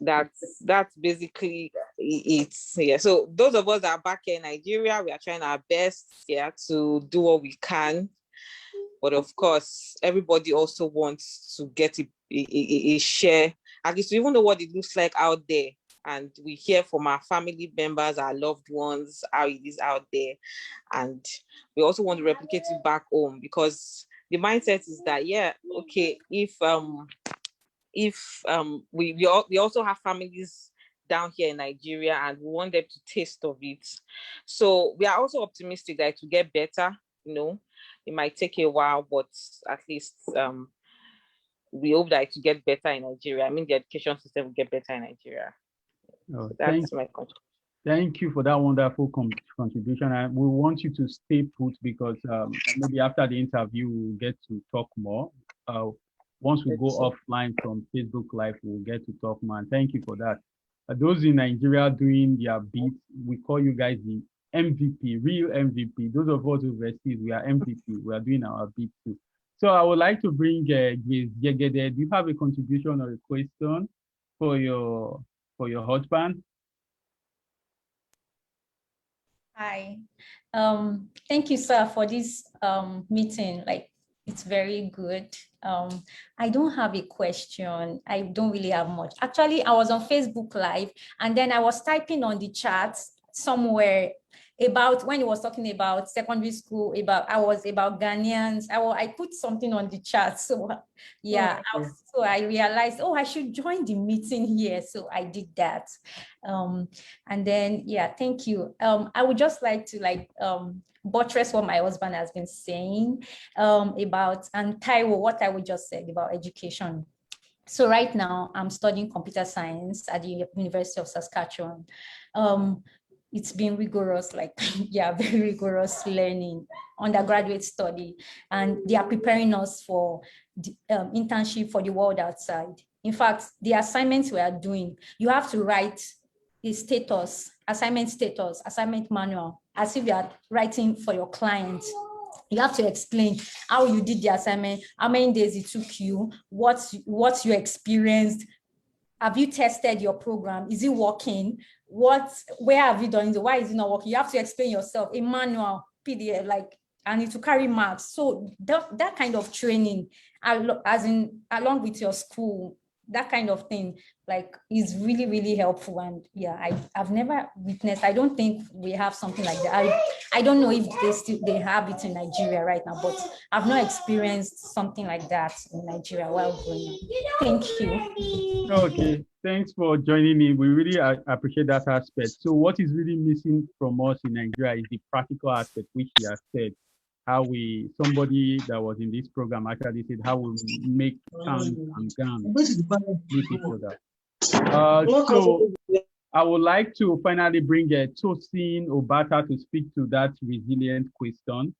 that's basically it. Yeah. So those of us that are back here in Nigeria, we are trying our best, to do what we can. But of course, everybody also wants to get a share, at least to even know what it looks like out there. And we hear from our family members, our loved ones, how it is out there. And we also want to replicate it back home, because the mindset is that, if we also have families down here in Nigeria, and we want them to taste of it. So we are also optimistic that it will get better. It might take a while, but at least we hope that it will get better in Nigeria. I mean, the education system will get better in Nigeria. Oh, so that's my contribution. Thank you for that wonderful contribution. And we want you to stay put, because maybe after the interview, we'll get to talk more. Once we go offline from Facebook Live, we'll get to talk more. And thank you for that. Those in Nigeria doing their bit, we call you guys the MVP, real MVP. Those of us overseas, we are MVP. We are doing our bit too. So I would like to bring Jegede. Do you have a contribution or a question for your husband? Hi. Thank you, sir, for this meeting. It's very good. I don't have a question. I don't really have much. Actually, I was on Facebook Live, and then I was typing on the chat somewhere about when he was talking about secondary school, about Ghanaians. I put something on the chat. So yeah, so I realized, I should join the meeting here. So I did that. And then, thank you. I would just like to buttress what my husband has been saying about, and Taiwo, what I would just say about education. So right now I'm studying computer science at the University of Saskatchewan. It's been rigorous, very rigorous learning, undergraduate study, and they are preparing us for the internship for the world outside. In fact, the assignments we are doing, you have to write a assignment manual, as if you are writing for your client. You have to explain how you did the assignment, how many days it took you, what you experienced. Have you tested your program? Is it working? Where have you done it? Why is it not working? You have to explain yourself, a manual, PDF, and it to carry marks. So that kind of training, along with your school, that kind of thing, is really, really helpful. And I've never witnessed, I don't think we have something like that. I don't know if they have it in Nigeria right now, but I've not experienced something like that in Nigeria while growing up. Thank you. Okay, thanks for joining in. We really appreciate that aspect. So what is really missing from us in Nigeria is the practical aspect, which he has said. somebody that was in this program actually said how we make cans and gams meet each other. So I would like to finally bring Tosin Obata to speak to that resilient question,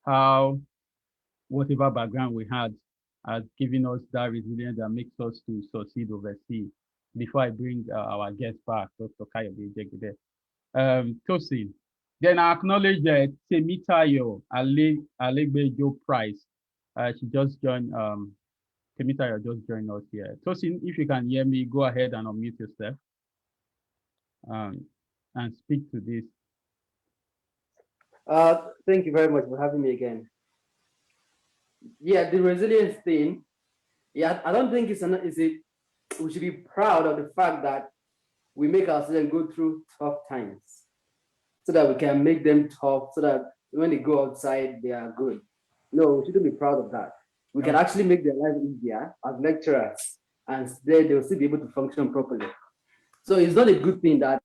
how whatever background we had has given us that resilience that makes us to succeed overseas. Before I bring our guest back, Dr. Kayode Jegede. Tosin. Then I acknowledge that Temitayo Alegbejo Price. She just joined, Temitayo just joined us here. Tosin, if you can hear me, go ahead and unmute yourself and speak to this. Thank you very much for having me again. Yeah, the resilience thing. Yeah, I don't think we should be proud of the fact that we make our students go through tough times so that we can make them tough, so that when they go outside, they are good. No, we shouldn't be proud of that. We can actually make their life easier as lecturers, and they'll still be able to function properly. So it's not a good thing that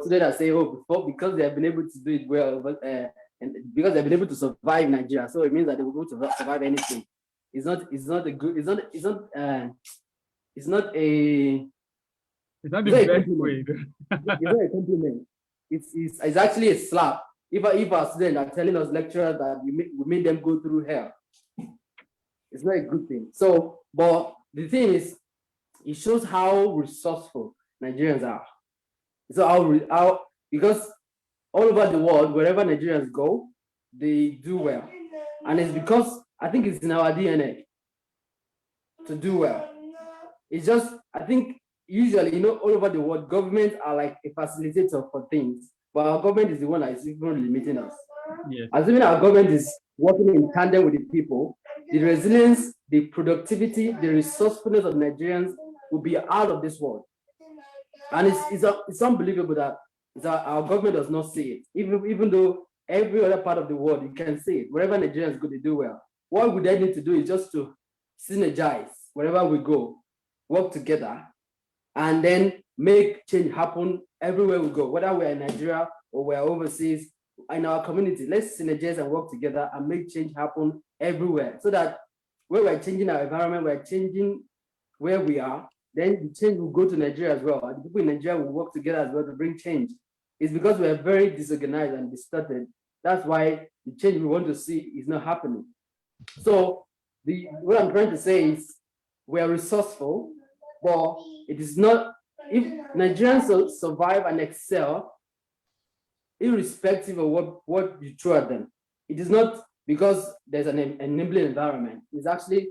students are saying, oh, because they have been able to do it well, and because they've been able to survive Nigeria, so it means that they will be able to survive anything. It's not a It's not the best way. It's not a compliment. It's actually a slap. If our students are telling us lecturers that we made them go through hell, it's not a good thing. So, but the thing is, it shows how resourceful Nigerians are. So because all over the world, wherever Nigerians go, they do well. And it's because I think it's in our DNA to do well. It's just, I think usually, all over the world, governments are like a facilitator for things, but our government is the one that is even limiting us. Yes. Assuming our government is working in tandem with the people, the resilience, the productivity, the resourcefulness of Nigerians will be out of this world. And it's unbelievable that our government does not see it, even though every other part of the world, you can see it. Wherever Nigerians go, they do well. What we then need to do is just to synergize wherever we go, work together, and then make change happen everywhere we go, whether we're in Nigeria or we're overseas, in our community. Let's synergize and work together and make change happen everywhere, so that when we're changing our environment, we're changing where we are, then the change will go to Nigeria as well. And the people in Nigeria will work together as well to bring change. It's because we're very disorganized and distorted. That's why the change we want to see is not happening. So what I'm trying to say is we are resourceful, but it is not, if Nigerians survive and excel, irrespective of what you throw at them, it is not because there's an enabling environment. It's actually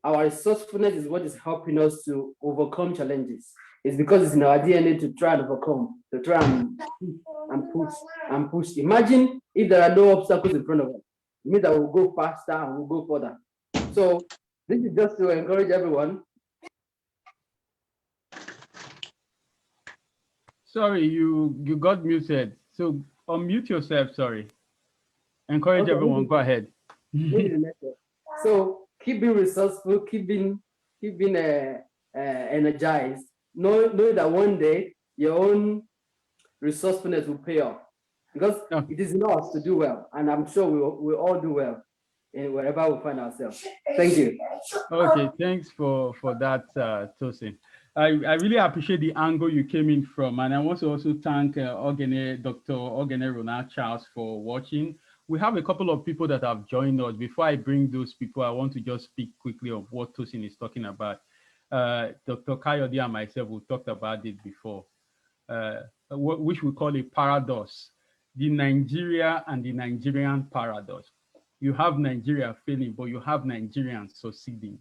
our resourcefulness is what is helping us to overcome challenges. It's because it's in our DNA to try and overcome, to try and push. Imagine if there are no obstacles in front of us. It means that we'll go faster and we'll go further. So this is just to encourage everyone. Sorry, you got muted. So unmute yourself, sorry. Encourage everyone, go ahead. So keep being resourceful, keep being energized. Know that one day your own resourcefulness will pay off, because it is in us to do well, and I'm sure we'll all do well in wherever we find ourselves. Thank you. Okay, thanks for that, Tosin. I really appreciate the angle you came in from, and I want to also thank Dr. Ogene Ronald Charles for watching. We have a couple of people that have joined us. Before I bring those people, I want to just speak quickly of what Tosin is talking about. Dr. Kayode and myself, we talked about it before, which we call a paradox, the Nigeria and the Nigerian paradox. You have Nigeria failing, but you have Nigerians succeeding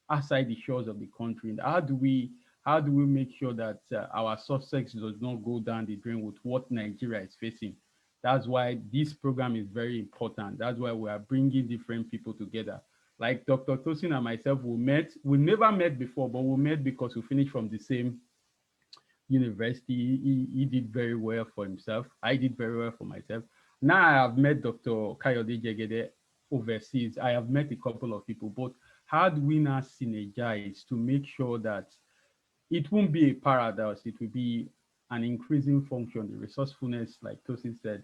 outside the shores of the country. And how do we make sure that our success does not go down the drain with what Nigeria is facing? That's why this program is very important. That's why we are bringing different people together. Like Dr. Tosin and myself, we never met before, but we met because we finished from the same university. He did very well for himself. I did very well for myself. Now I have met Dr. Kayode Jegede overseas. I have met a couple of people, but how do we now synergize to make sure that it won't be a paradox, it will be an increasing function, the resourcefulness, like Tosin said,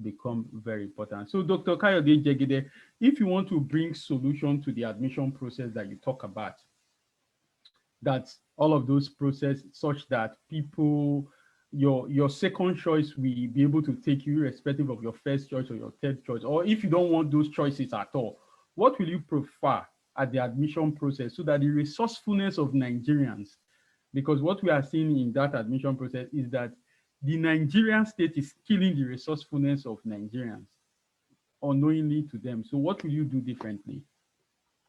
become very important. So Dr. Kayode Jegede, if you want to bring solution to the admission process that you talk about, that all of those process such that people, your second choice will be able to take you irrespective of your first choice or your third choice, or if you don't want those choices at all, what will you prefer at the admission process so that the resourcefulness of Nigerians, because what we are seeing in that admission process is that the Nigerian state is killing the resourcefulness of Nigerians unknowingly to them. So what will you do differently?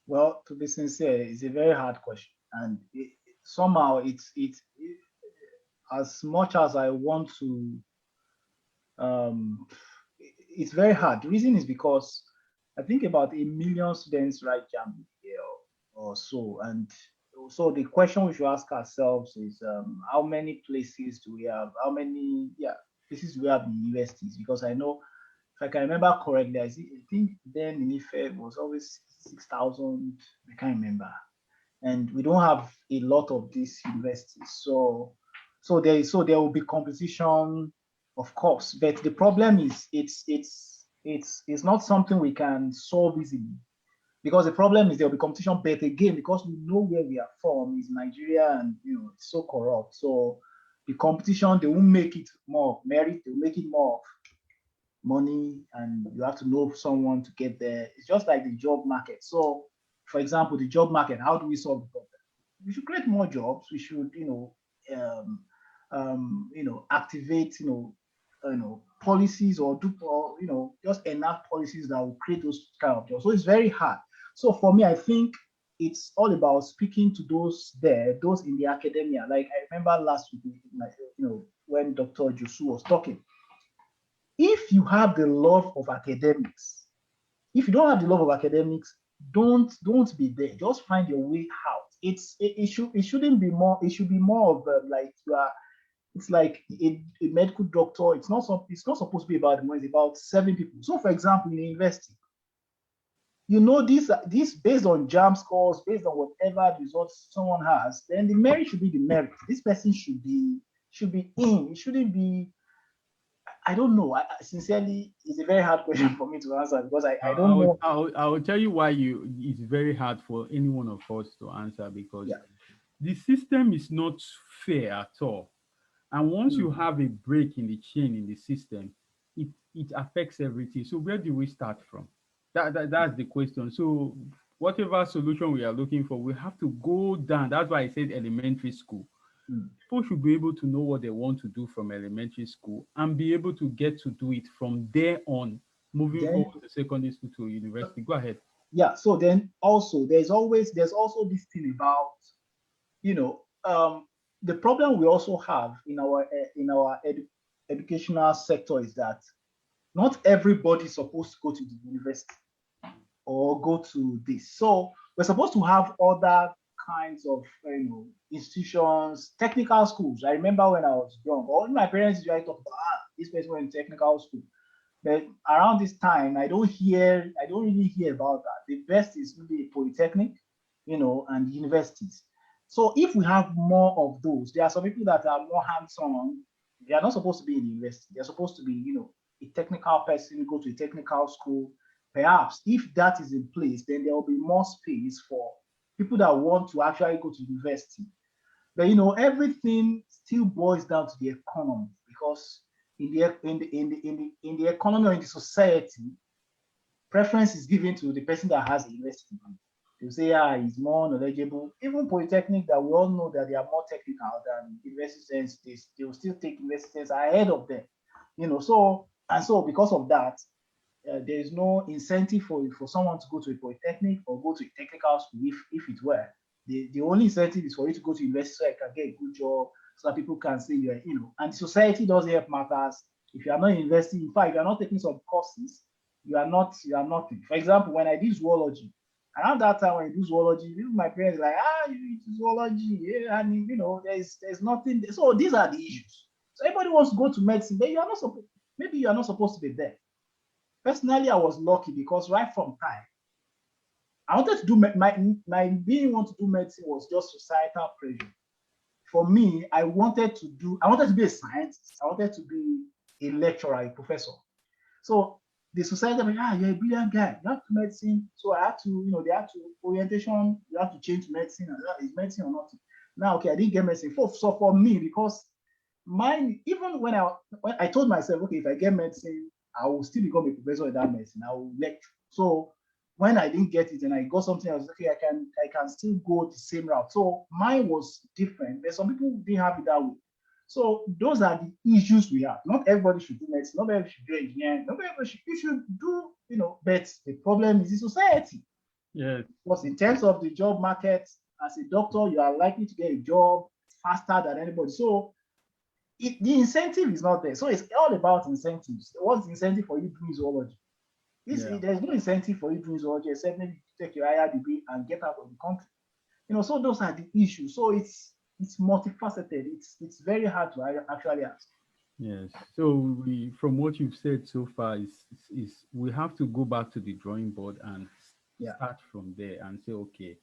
Well, to be sincere, it's a very hard question, and somehow as much as I want to, it's very hard. The reason is because I think about 1 million students write JAM here or so, and so the question we should ask ourselves is, how many places do we have? How many places do we have in universities? Because I know, if I can remember correctly, I think then in Ife it was always 6,000. I can't remember, and we don't have a lot of these universities. So there will be competition, of course. But the problem is, it's not something we can solve easily, because the problem is there will be competition. But again, because we know where we are from is Nigeria, and it's so corrupt. So the competition, they won't make it more of merit. They will make it more of money, and you have to know someone to get there. It's just like the job market. So, for example, the job market, how do we solve the problem? We should create more jobs. We should, activate, policies, or just enough policies that will create those kind of jobs. So it's very hard. So for me, I think it's all about speaking to those in the academia. Like I remember last week, when Dr. Josu was talking. If you have the love of academics, if you don't have the love of academics, don't be there. Just find your way out. It shouldn't be more. It should be more of like you are. It's like a medical doctor. It's not supposed to be about the money. It's about serving people. So, for example, in a university, this based on JAM scores, based on whatever results someone has, then the merit should be the merit. This person should be in. It shouldn't be. I don't know. Sincerely, it's a very hard question for me to answer, because I don't know. I will tell you why it's very hard for any one of us to answer, because the system is not fair at all. And once you have a break in the chain in the system, it affects everything. So where do we start from? That's the question. So whatever solution we are looking for, we have to go down. That's why I said elementary school. People should be able to know what they want to do from elementary school and be able to get to do it from there on, moving forward to secondary school to university. Go ahead. Yeah. So then also there's also this thing about, the problem we also have in our educational sector is that not everybody is supposed to go to the university or go to this. So we're supposed to have other kinds of institutions, technical schools. I remember when I was young, all my parents usually talk about this person went to technical school. But around this time, I don't really hear about that. The best is really a polytechnic, and universities. So if we have more of those, there are some people that are more hands-on. They are not supposed to be in the university. They're supposed to be, a technical person, go to a technical school. Perhaps if that is in place, then there will be more space for people that want to actually go to university. But everything still boils down to the economy, because in the economy or in the society, preference is given to the person that has a university degree. You say, he's more knowledgeable. Even polytechnic, that we all know that they are more technical than university students, they will still take university students ahead of them. So because of that, there is no incentive for someone to go to a polytechnic or go to a technical school if it were. The only incentive is for you to go to university so you can get a good job, so that people can say you're, and society doesn't help matters. If you are not investing, in fact, if you are not taking some courses, you are nothing. For example, when I did zoology, around that time when I do zoology, my parents were like, you do zoology, and there's nothing there. So these are the issues. So everybody wants to go to medicine, but maybe you are not supposed to be there. Personally, I was lucky, because right from time, I wanted to do my being want to do medicine was just societal pressure. For me, I wanted to be a scientist. I wanted to be a lecturer, a professor. So the society, you're a brilliant guy. You have to medicine. So I had to, they had to orientation. You have to change medicine. And is medicine or not? Now, okay, I didn't get medicine. So for me, because mine, even when I told myself, okay, if I get medicine, I will still become a professor in that medicine. I will lecture. So when I didn't get it and I got something else, okay, I can still go the same route. So mine was different, but some people didn't have it that way. So those are the issues we have. Not everybody should do medicine, not everybody should do engineering, not everybody should do, but the problem is the society. Yeah. Because in terms of the job market, as a doctor, you are likely to get a job faster than anybody. So the incentive is not there. So it's all about incentives. What's the incentive for you doing zoology? There's no incentive for you doing zoology except maybe take your higher degree and get out of the country. So those are the issues. So it's multifaceted. It's very hard to actually answer. Yes. So from what you've said so far, is we have to go back to the drawing board and start from there and say, okay,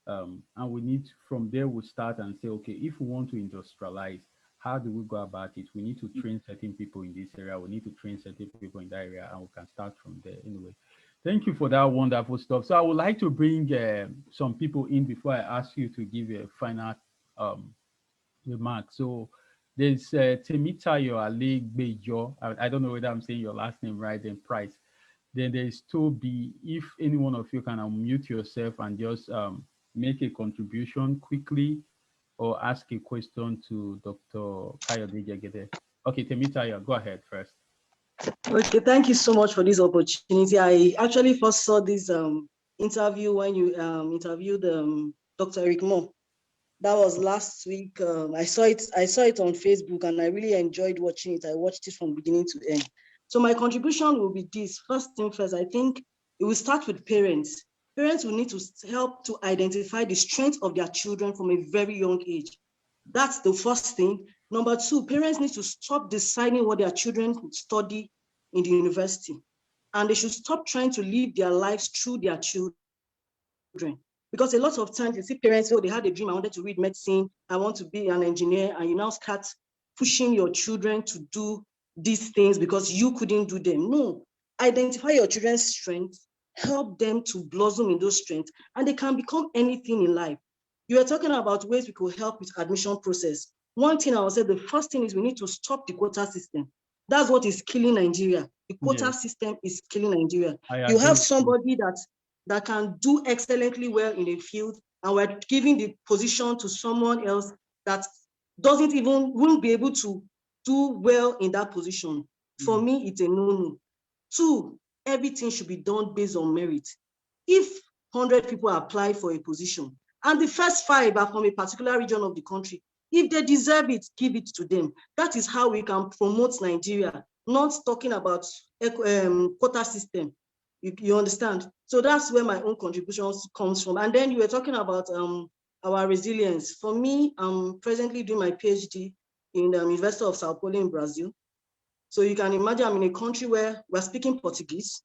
and we need from there we start and say, okay, if we want to industrialize, how do we go about it? We need to train certain people in this area. We need to train certain people in that area, and we can start from there. Anyway, thank you for that wonderful stuff. So I would like to bring some people in before I ask you to give a final remark. So there's Temitayo Alegbejo. I don't know whether I'm saying your last name right, then Price. Then there's Toby. If any one of you can unmute yourself and just make a contribution quickly or ask a question to Dr. Kayode Jegede. Okay, Temitayo, go ahead first. Okay, thank you so much for this opportunity. I actually first saw this interview when you interviewed Dr. Eric Moore. That was last week. I saw it on Facebook and I really enjoyed watching it. I watched it from beginning to end. So my contribution will be this. First thing first, I think it will start with parents. Parents will need to help to identify the strength of their children from a very young age. That's the first thing. Number two, parents need to stop deciding what their children study in the university. And they should stop trying to live their lives through their children. Because a lot of times you see parents, they had a dream, I wanted to read medicine, I want to be an engineer, and you now start pushing your children to do these things because you couldn't do them. No, identify your children's strengths, help them to blossom in those strengths, and they can become anything in life. You were talking about ways we could help with admission process. One thing I would say, the first thing is we need to stop the quota system. That's what is killing Nigeria. The quota system is killing Nigeria. You have somebody that can do excellently well in a field, and we're giving the position to someone else that wouldn't be able to do well in that position. For me, it's a no-no. Two, everything should be done based on merit. If 100 people apply for a position, and the first 5 are from a particular region of the country, if they deserve it, give it to them. That is how we can promote Nigeria, not talking about quota system. You understand? So that's where my own contributions comes from. And then you were talking about our resilience. For me, I'm presently doing my PhD in the University of Sao Paulo in Brazil. So you can imagine I'm in a country where we're speaking Portuguese,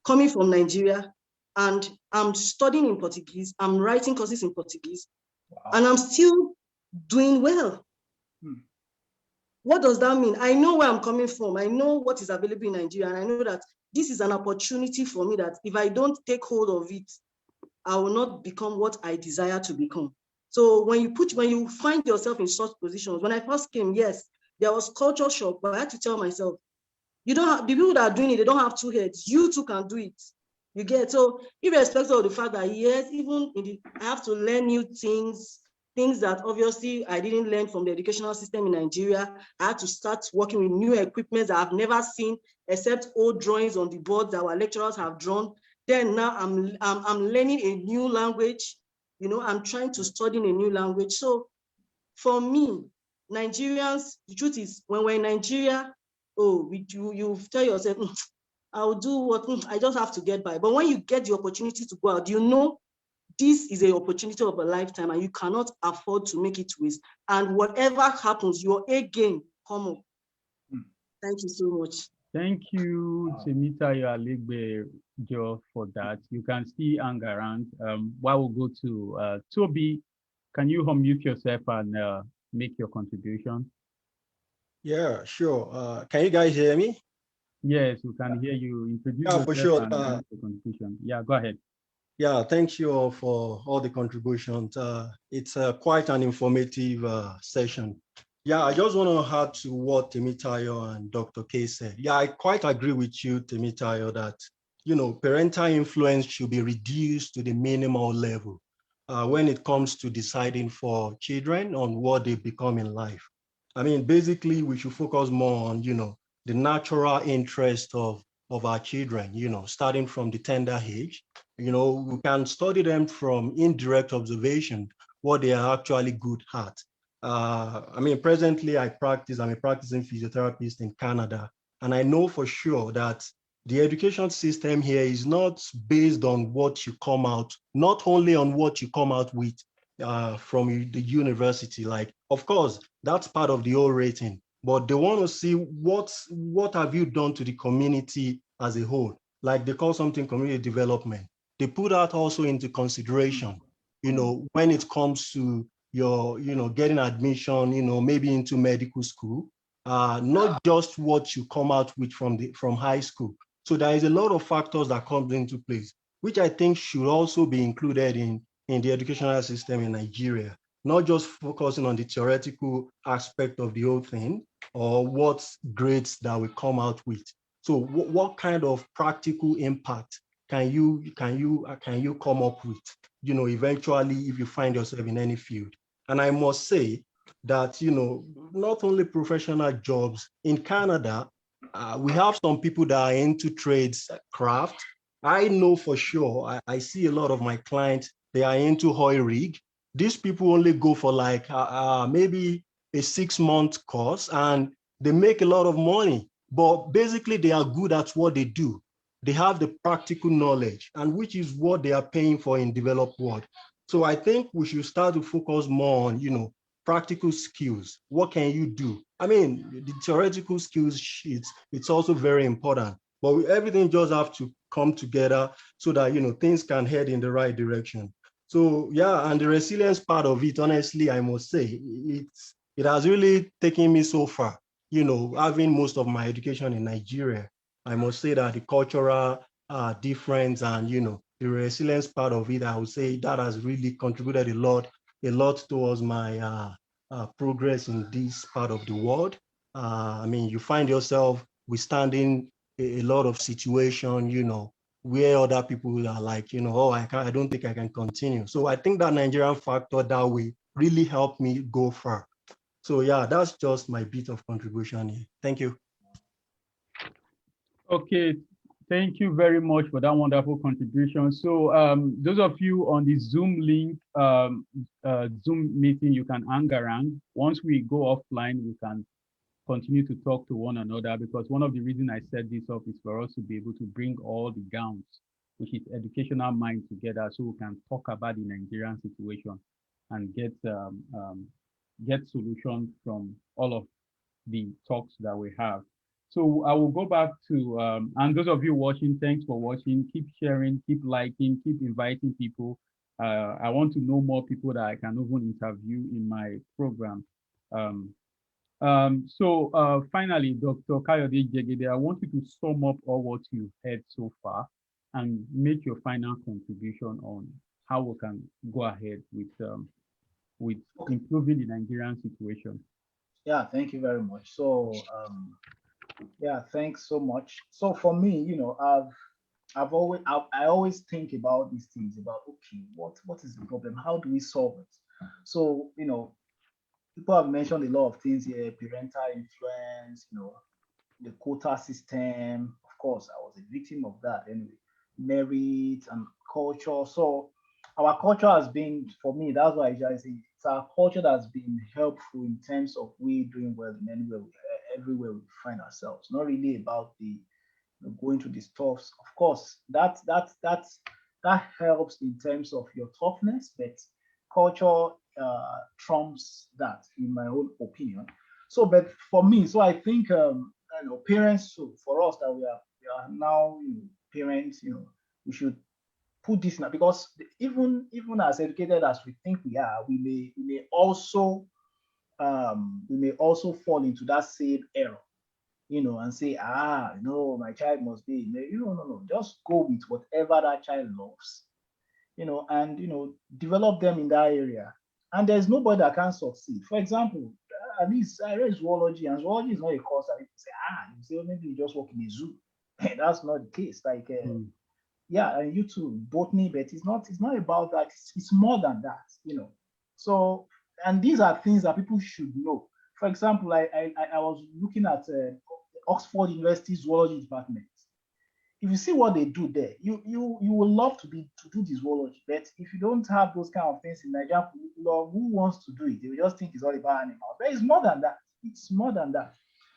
coming from Nigeria, and I'm studying in Portuguese, I'm writing courses in Portuguese, and I'm still doing well. What does that mean? I know where I'm coming from. I know what is available in Nigeria, and I know that this is an opportunity for me that if I don't take hold of it, I will not become what I desire to become. So when you find yourself in such positions, when I first came, yes, there was culture shock, but I had to tell myself, the people that are doing it, they don't have 2 heads. You too can do it. You get? So irrespective of the fact that yes, I have to learn new things that obviously I didn't learn from the educational system in Nigeria. I had to start working with new equipment that I've never seen, except old drawings on the board that our lecturers have drawn. Then now I'm learning a new language. I'm trying to study in a new language. So for me, Nigerians, the truth is, when we're in Nigeria, you tell yourself, I'll do what I just have to get by. But when you get the opportunity to go out, this is an opportunity of a lifetime and you cannot afford to make it waste. And whatever happens, your A game come up. Thank you so much. Thank you, Temitayo Alegbejo, for that. You can still hang around. While we'll go to Toby, can you unmute yourself and make your contribution? Yeah, sure. Can you guys hear me? Yes, we can hear you. Introduce Yeah, for yourself sure. and make the contribution. Yeah, go ahead. Yeah, thank you all for all the contributions. It's quite an informative session. Yeah, I just want to add to what Temitayo and Dr. K said. Yeah, I quite agree with you, Temitayo, that parental influence should be reduced to the minimal level when it comes to deciding for children on what they become in life. I mean, basically, we should focus more on, the natural interest of our children, starting from the tender age. We can study them from indirect observation, what they are actually good at. I mean, presently I'm a practicing physiotherapist in Canada, and I know for sure that the education system here is not based on what you come out, not only on what you come out with from the university. Like, of course, that's part of the whole rating, but they want to see what have you done to the community as a whole. Like they call something community development. They put that also into consideration, when it comes to your, getting admission, maybe into medical school, not just what you come out with from high school. So there is a lot of factors that comes into place, which I think should also be included in the educational system in Nigeria, not just focusing on the theoretical aspect of the whole thing or what grades that we come out with. So what kind of practical impact can you come up with, eventually if you find yourself in any field? And I must say that, not only professional jobs in Canada, we have some people that are into trades, craft. I know for sure, I see a lot of my clients, they are into oil rig. These people only go for like maybe a 6-month course and they make a lot of money, but basically they are good at what they do. They have the practical knowledge, and which is what they are paying for in developed world. So I think we should start to focus more on, practical skills. What can you do? I mean, the theoretical skills, it's also very important, but everything just have to come together so that, things can head in the right direction. So yeah, and the resilience part of it, honestly, I must say, it has really taken me so far, having most of my education in Nigeria. I must say that the cultural difference and, the resilience part of it, I would say that has really contributed a lot towards my progress in this part of the world. I mean, you find yourself withstanding a lot of situation, where other people are like, oh, I don't think I can continue. So I think that Nigerian factor that way really helped me go far. So yeah, that's just my bit of contribution here. Thank you. Okay, thank you very much for that wonderful contribution. So those of you on the Zoom link, Zoom meeting, you can hang around. Once we go offline, we can continue to talk to one another, because one of the reasons I set this up is for us to be able to bring all the gowns, which is educational mind, together so we can talk about the Nigerian situation and get solutions from all of the talks that we have. So I will go back to, and those of you watching, thanks for watching. Keep sharing, keep liking, keep inviting people. I want to know more people that I can even interview in my program. Finally, Dr. Kayode Jegede, I want you to sum up all what you've heard so far and make your final contribution on how we can go ahead with improving the Nigerian situation. Yeah, thank you very much. So, yeah, thanks so much. So for me, I always think about these things about, okay, what is the problem? How do we solve it? So, people have mentioned a lot of things here: parental influence, the quota system. Of course, I was a victim of that anyway. Merit and culture. So our culture has been, for me, that's why I say it's our culture that's been helpful in terms of we doing well in everywhere we find ourselves. Not really about the going to the stuffs. Of course, that helps in terms of your toughness, but culture trumps that, in my own opinion. So, but for me, so I think parents, so for us that we are now parents, we should put this now, because even as educated as we think we are, we may also fall into that same error. and say, my child must be, no. Just go with whatever that child loves, and, develop them in that area. And there's nobody that can succeed. For example, at least I read zoology, and zoology is not a course that people say, you say, maybe you just work in a zoo. That's not the case. Like, yeah, and you too, botany, but it's not about that. It's more than that, So, and these are things that people should know. For example, I was looking at Oxford University Zoology Department. If you see what they do there, you will love to do this zoology. But if you don't have those kind of things in Nigeria, who wants to do it? They will just think it's all about animals. But it's more than that. It's more than that.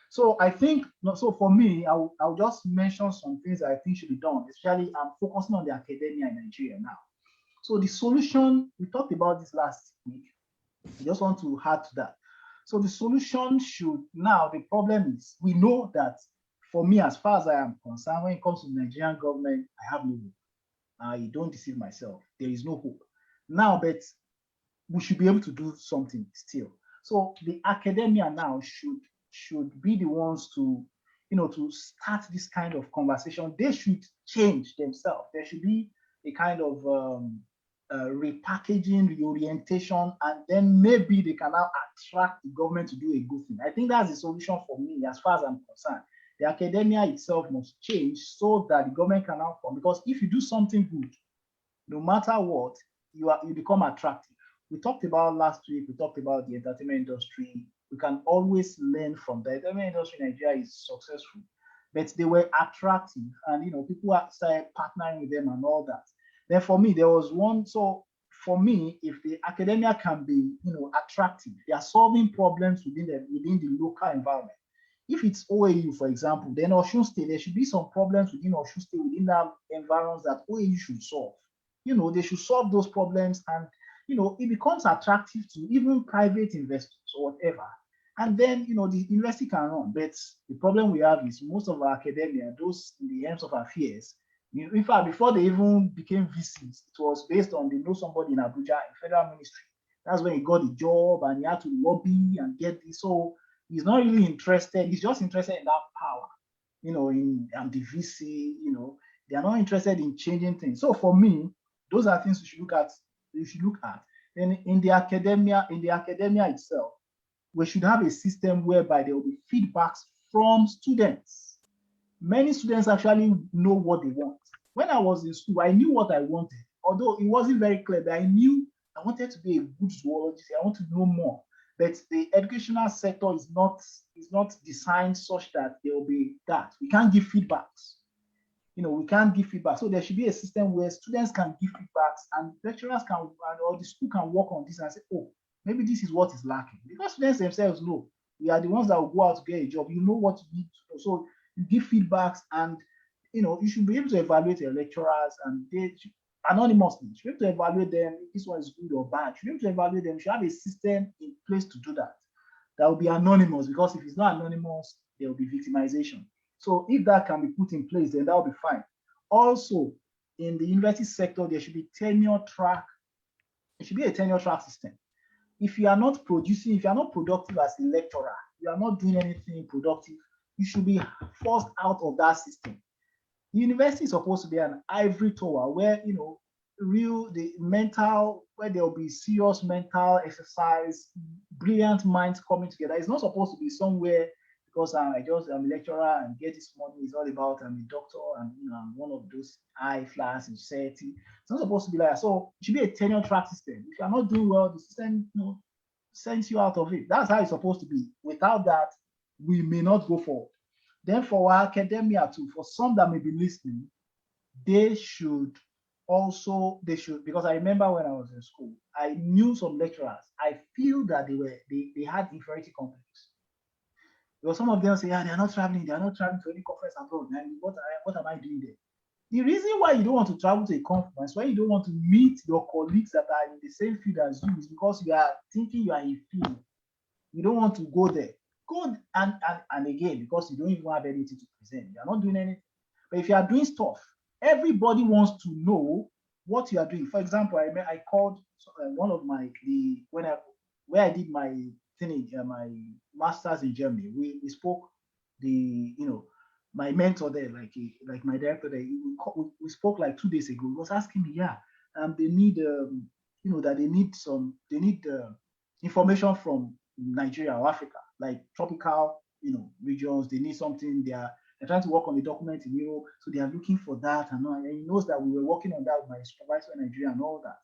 So I think, so for me, I'll just mention some things that I think should be done, especially I'm focusing on the academia in Nigeria now. So the solution, we talked about this last week. I just want to add to that. So the solution should, now the problem is, we know that for me, as far as I am concerned, when it comes to the Nigerian government, I have no hope. I don't deceive myself. There is no hope. Now, but we should be able to do something still. So the academia now should be the ones to, to start this kind of conversation. They should change themselves. There should be a kind of repackaging, reorientation, and then maybe they can now attract the government to do a good thing. I think that's the solution for me as far as I'm concerned. The academia itself must change so that the government can now come. Because if you do something good, no matter what, you become attractive. We talked about last week, we talked about the entertainment industry. We can always learn from the entertainment industry in Nigeria is successful, but they were attractive, and people started partnering with them and all that. Then for me, there was one. So for me, if the academia can be attractive, they are solving problems within the local environment. If it's OAU, for example, then Osun State, there should be some problems within Osun State, within that environment that OAU should solve. They should solve those problems, and it becomes attractive to even private investors or whatever. And then the university can run. But the problem we have is most of our academia, those in the hands of affairs, in fact, before they even became VCs, it was based on they know somebody in Abuja, in federal ministry. That's when he got the job and he had to lobby and get this. So he's not really interested. He's just interested in that power, in the VC. They are not interested in changing things. So for me, those are things we should look at. Then in the academia itself, we should have a system whereby there will be feedbacks from students. Many students actually know what they want. When I was in school, I knew what I wanted, although it wasn't very clear, but I knew I wanted to be a good zoologist. I want to know more. But the educational sector is not designed such that there will be that. We can't give feedbacks. We can't give feedback. So there should be a system where students can give feedbacks and lecturers can, or the school can work on this and say, oh, maybe this is what is lacking. Because students themselves know. We are the ones that will go out to get a job. You know what you need to know. So you give feedbacks, and you should be able to evaluate your lecturers, and they anonymously. You should be able to evaluate them if this one is good or bad. You should be able to evaluate them. You should have a system in place to do that. That will be anonymous, because if it's not anonymous, there will be victimization. So if that can be put in place, then that will be fine. Also, in the university sector, there should be tenure track. It should be a tenure track system. If you are not producing, if you are not productive as a lecturer, you are not doing anything productive, you should be forced out of that system. The university is supposed to be an ivory tower where where there will be serious mental exercise, brilliant minds coming together. It's not supposed to be somewhere because I'm a lecturer and get this money. It's all about I'm a doctor and I'm one of those high class in society. It's not supposed to be like that. So it should be a tenure track system. If you're not doing well, the system sends you out of it. That's how it's supposed to be. Without that, we may not go forward. Then for our academia too, for some that may be listening, they should, because I remember when I was in school, I knew some lecturers. I feel that they had inferiority complex. Because some of them say, they're not traveling to any conference abroad. And what am I doing there? The reason why you don't want to travel to a conference, why you don't want to meet your colleagues that are in the same field as you, is because you are thinking you are inferior. You don't want to go there. Go and again, because you don't even have anything to present. You are not doing anything. But if you are doing stuff, everybody wants to know what you are doing. For example, I called one of where I did my my master's in Germany. We spoke my mentor there, like my director there, we spoke like 2 days ago. He was asking me, yeah, they need, that they need information from Nigeria or Africa, like tropical, regions. They need something. They're trying to work on the document in Europe, so they are looking for that and all. And he knows that we were working on that with my supervisor in Nigeria and all that.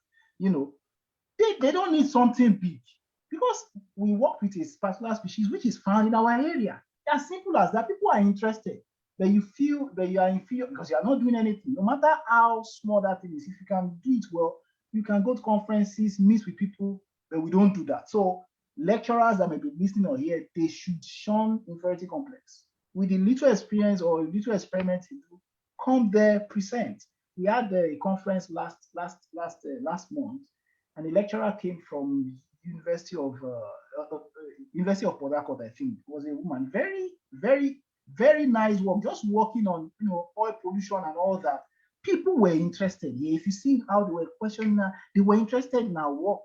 They don't need something big because we work with a particular species which is found in our area. As simple as that. People are interested, but you feel that you are inferior because you are not doing anything. No matter how small that thing is, if you can do it well, you can go to conferences, meet with people, but we don't do that. So lecturers that may be listening or here, they should shun inferiority complex. With the little experience or little experiment you do, come there, present. We had a conference last month, and the lecturer came from University of Port Harcourt, I think. It was a woman, very, very, very nice work, just working on oil pollution and all that. People were interested. Yeah, if you see how they were questioning her, they were interested in our work.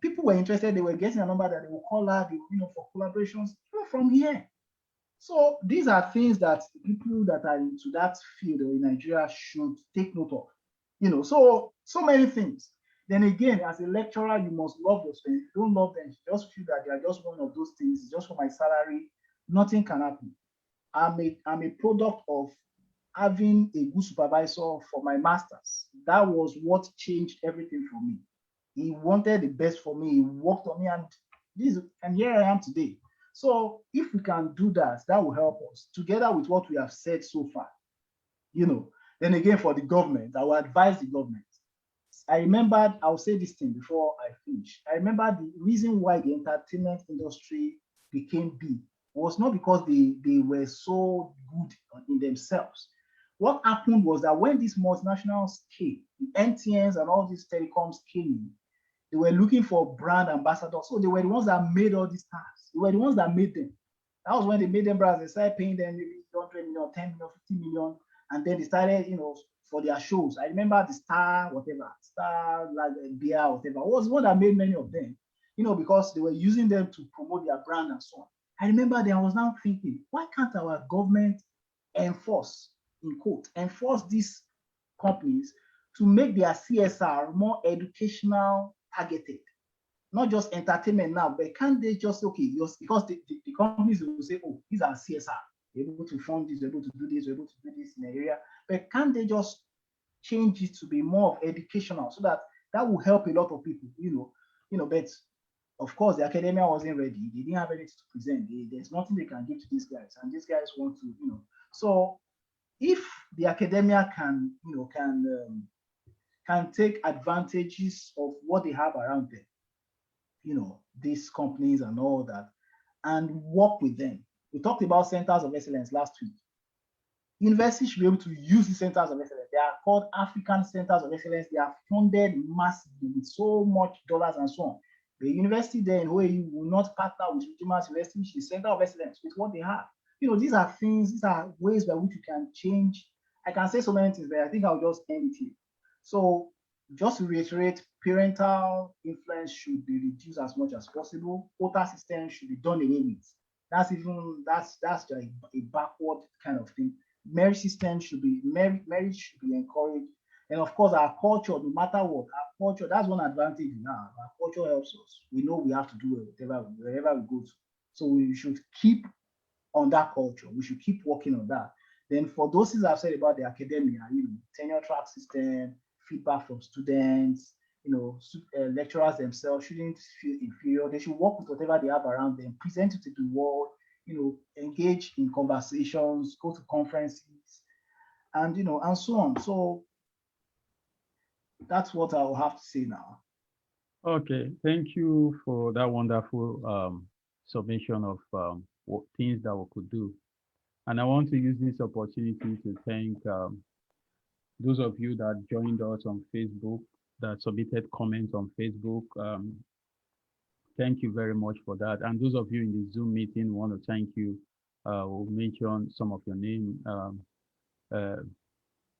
People were interested. They were getting a number that they will call her, for collaborations from here. So these are things that people that are into that field in Nigeria should take note of. So many things. Then again, as a lecturer, you must love your students. If you don't love them, you just feel that they are just one of those things. It's just for my salary. Nothing can happen. I'm a product of having a good supervisor for my masters. That was what changed everything for me. He wanted the best for me. He worked on me, and here I am today. So if we can do that, that will help us together with what we have said so far. Then again, for the government, I will advise the government. I remembered, I'll say this thing before I finish. I remember the reason why the entertainment industry became big was not because they were so good in themselves. What happened was that when these multinationals came, the NTNs and all these telecoms came in, they were looking for brand ambassadors. So they were the ones that made all these stars. They were the ones that made them. That was when they made them brands. They started paying them maybe 100 million, 10 million, 50 million. And then they started, for their shows. I remember the Star, whatever, Star, like beer, whatever, was one that made many of them, because they were using them to promote their brand and so on. I remember I was now thinking, why can't our government enforce these companies to make their CSR more educational targeted? Not just entertainment now, but can't they just, because the companies will say, oh, these are CSR. They're able to fund this, they're able to do this, they're able to do this in the area. But can't they just change it to be more of educational so that will help a lot of people, but of course the academia wasn't ready. They didn't have anything to present. There's nothing they can give to these guys, and these guys want to, So if the academia can take advantages of what they have around them, these companies and all that, and work with them. We talked about centers of excellence last week. Universities should be able to use the centers of excellence. They are called African centers of excellence. They are funded massively with so much dollars and so on. The university there in OAU will not partner with Regimas University, which is center of excellence, with what they have. These are things, these are ways by which you can change. I can say so many things, but I think I'll just end it here. So just to reiterate, parental influence should be reduced as much as possible. Quota system should be done away with. That's just a backward kind of thing. Marriage should be encouraged. And of course, our culture, no matter what, our culture, that's one advantage now. Our culture helps us. We know we have to do it wherever we go to. So we should keep on that culture. We should keep working on that. Then for those things I've said about the academia, tenure track system, feedback from students, lecturers themselves shouldn't feel inferior. They should work with whatever they have around them, present it to the world, engage in conversations, go to conferences, and and so on. So that's what I'll have to say now. Okay, thank you for that wonderful submission of what things that we could do. And I want to use this opportunity to thank those of you that joined us on Facebook, that submitted comments on Facebook. Thank you very much for that. And those of you in the Zoom meeting, want to thank you. We'll mention some of your name.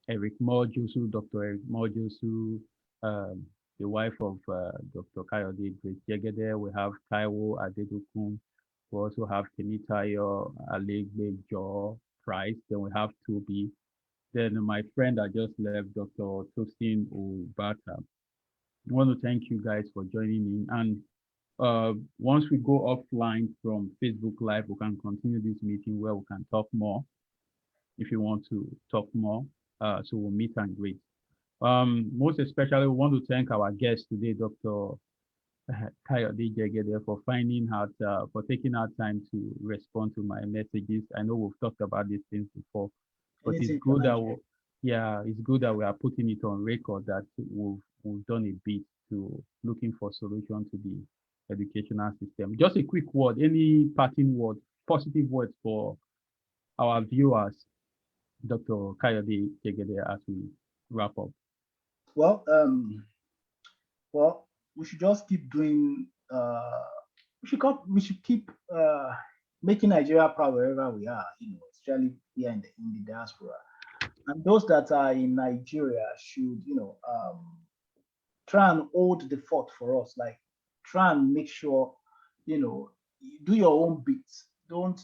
Eric Mojosu, Dr. Eric Mojosu, the wife of Dr. Kayode, Jegede. We have Taiwo Adedokun. We also have Temitayo, Alegbe, Joe, Price. Then we have Toby. Then my friend that just left, Dr. Tosin Obata. I want to thank you guys for joining in. And once we go offline from Facebook Live, we can continue this meeting where we can talk more if you want to talk more. So we'll meet and greet. Most especially, we want to thank our guest today, Dr. Kayode Jegede, for for taking our time to respond to my messages. I know we've talked about these things before, but it's good that it's good that we are putting it on record that we've done a bit to looking for solution to the educational system. Just a quick word, any parting word, positive words for our viewers, Dr. Kayode Jegede, as we wrap up. Well, we should just keep doing. We should keep making Nigeria proud wherever we are. Especially here in the diaspora, and those that are in Nigeria should, try and hold the fort for us. Like, try and make sure, do your own bits. Don't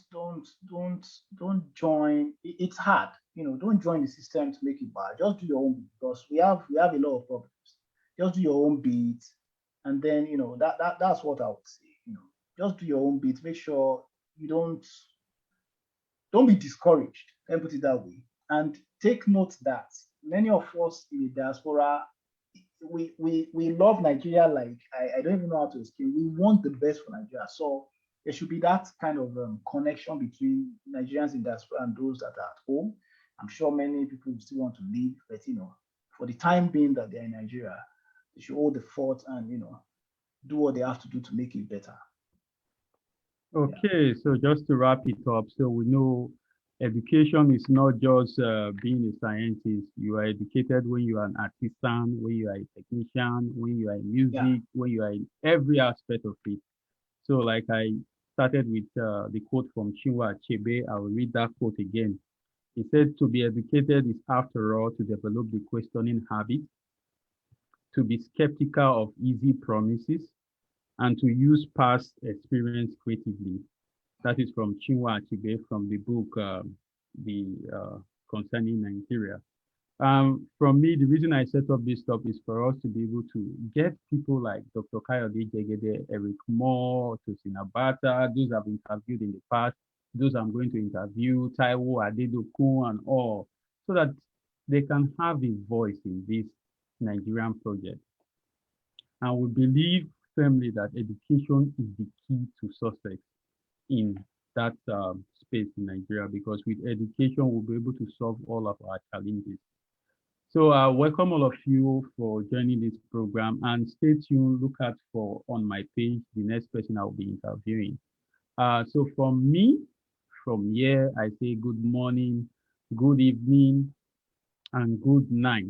join. It's hard, don't join the system to make it bad. Just do your own bit, because we have a lot of problems. Just do your own bit, and then that's what I would say. Just do your own bit. Make sure you don't be discouraged. Let me put it that way. And take note that many of us in the diaspora, we love Nigeria. Like, I don't even know how to explain. We want the best for Nigeria. So there should be that kind of connection between Nigerians in diaspora and those that are at home. I'm sure many people still want to leave, but for the time being that they're in Nigeria, they should hold the fort and do what they have to do to make it better. Okay, so just to wrap it up, so we know education is not just being a scientist. You are educated when you are an artisan, when you are a technician, when you are in music, when you are in every aspect of it. So like I started with the quote from Chinua Achebe, I will read that quote again. He said, to be educated is, after all, to develop the questioning habit, to be skeptical of easy promises, and to use past experience creatively. That is from Chinua Achebe from the book Concerning Nigeria. From me, the reason I set up this stop is for us to be able to get people like Dr. Kayode Jegede, Eric Moore, Tosin Abata, those I've interviewed in the past, those I'm going to interview, Taiwo Adedokun and all, so that they can have a voice in this Nigerian project. And we believe firmly that education is the key to success in that space in Nigeria, because with education, we'll be able to solve all of our challenges. So welcome all of you for joining this program, and stay tuned, look out for on my page, the next person I'll be interviewing. So from me, from here, I say good morning, good evening, and good night.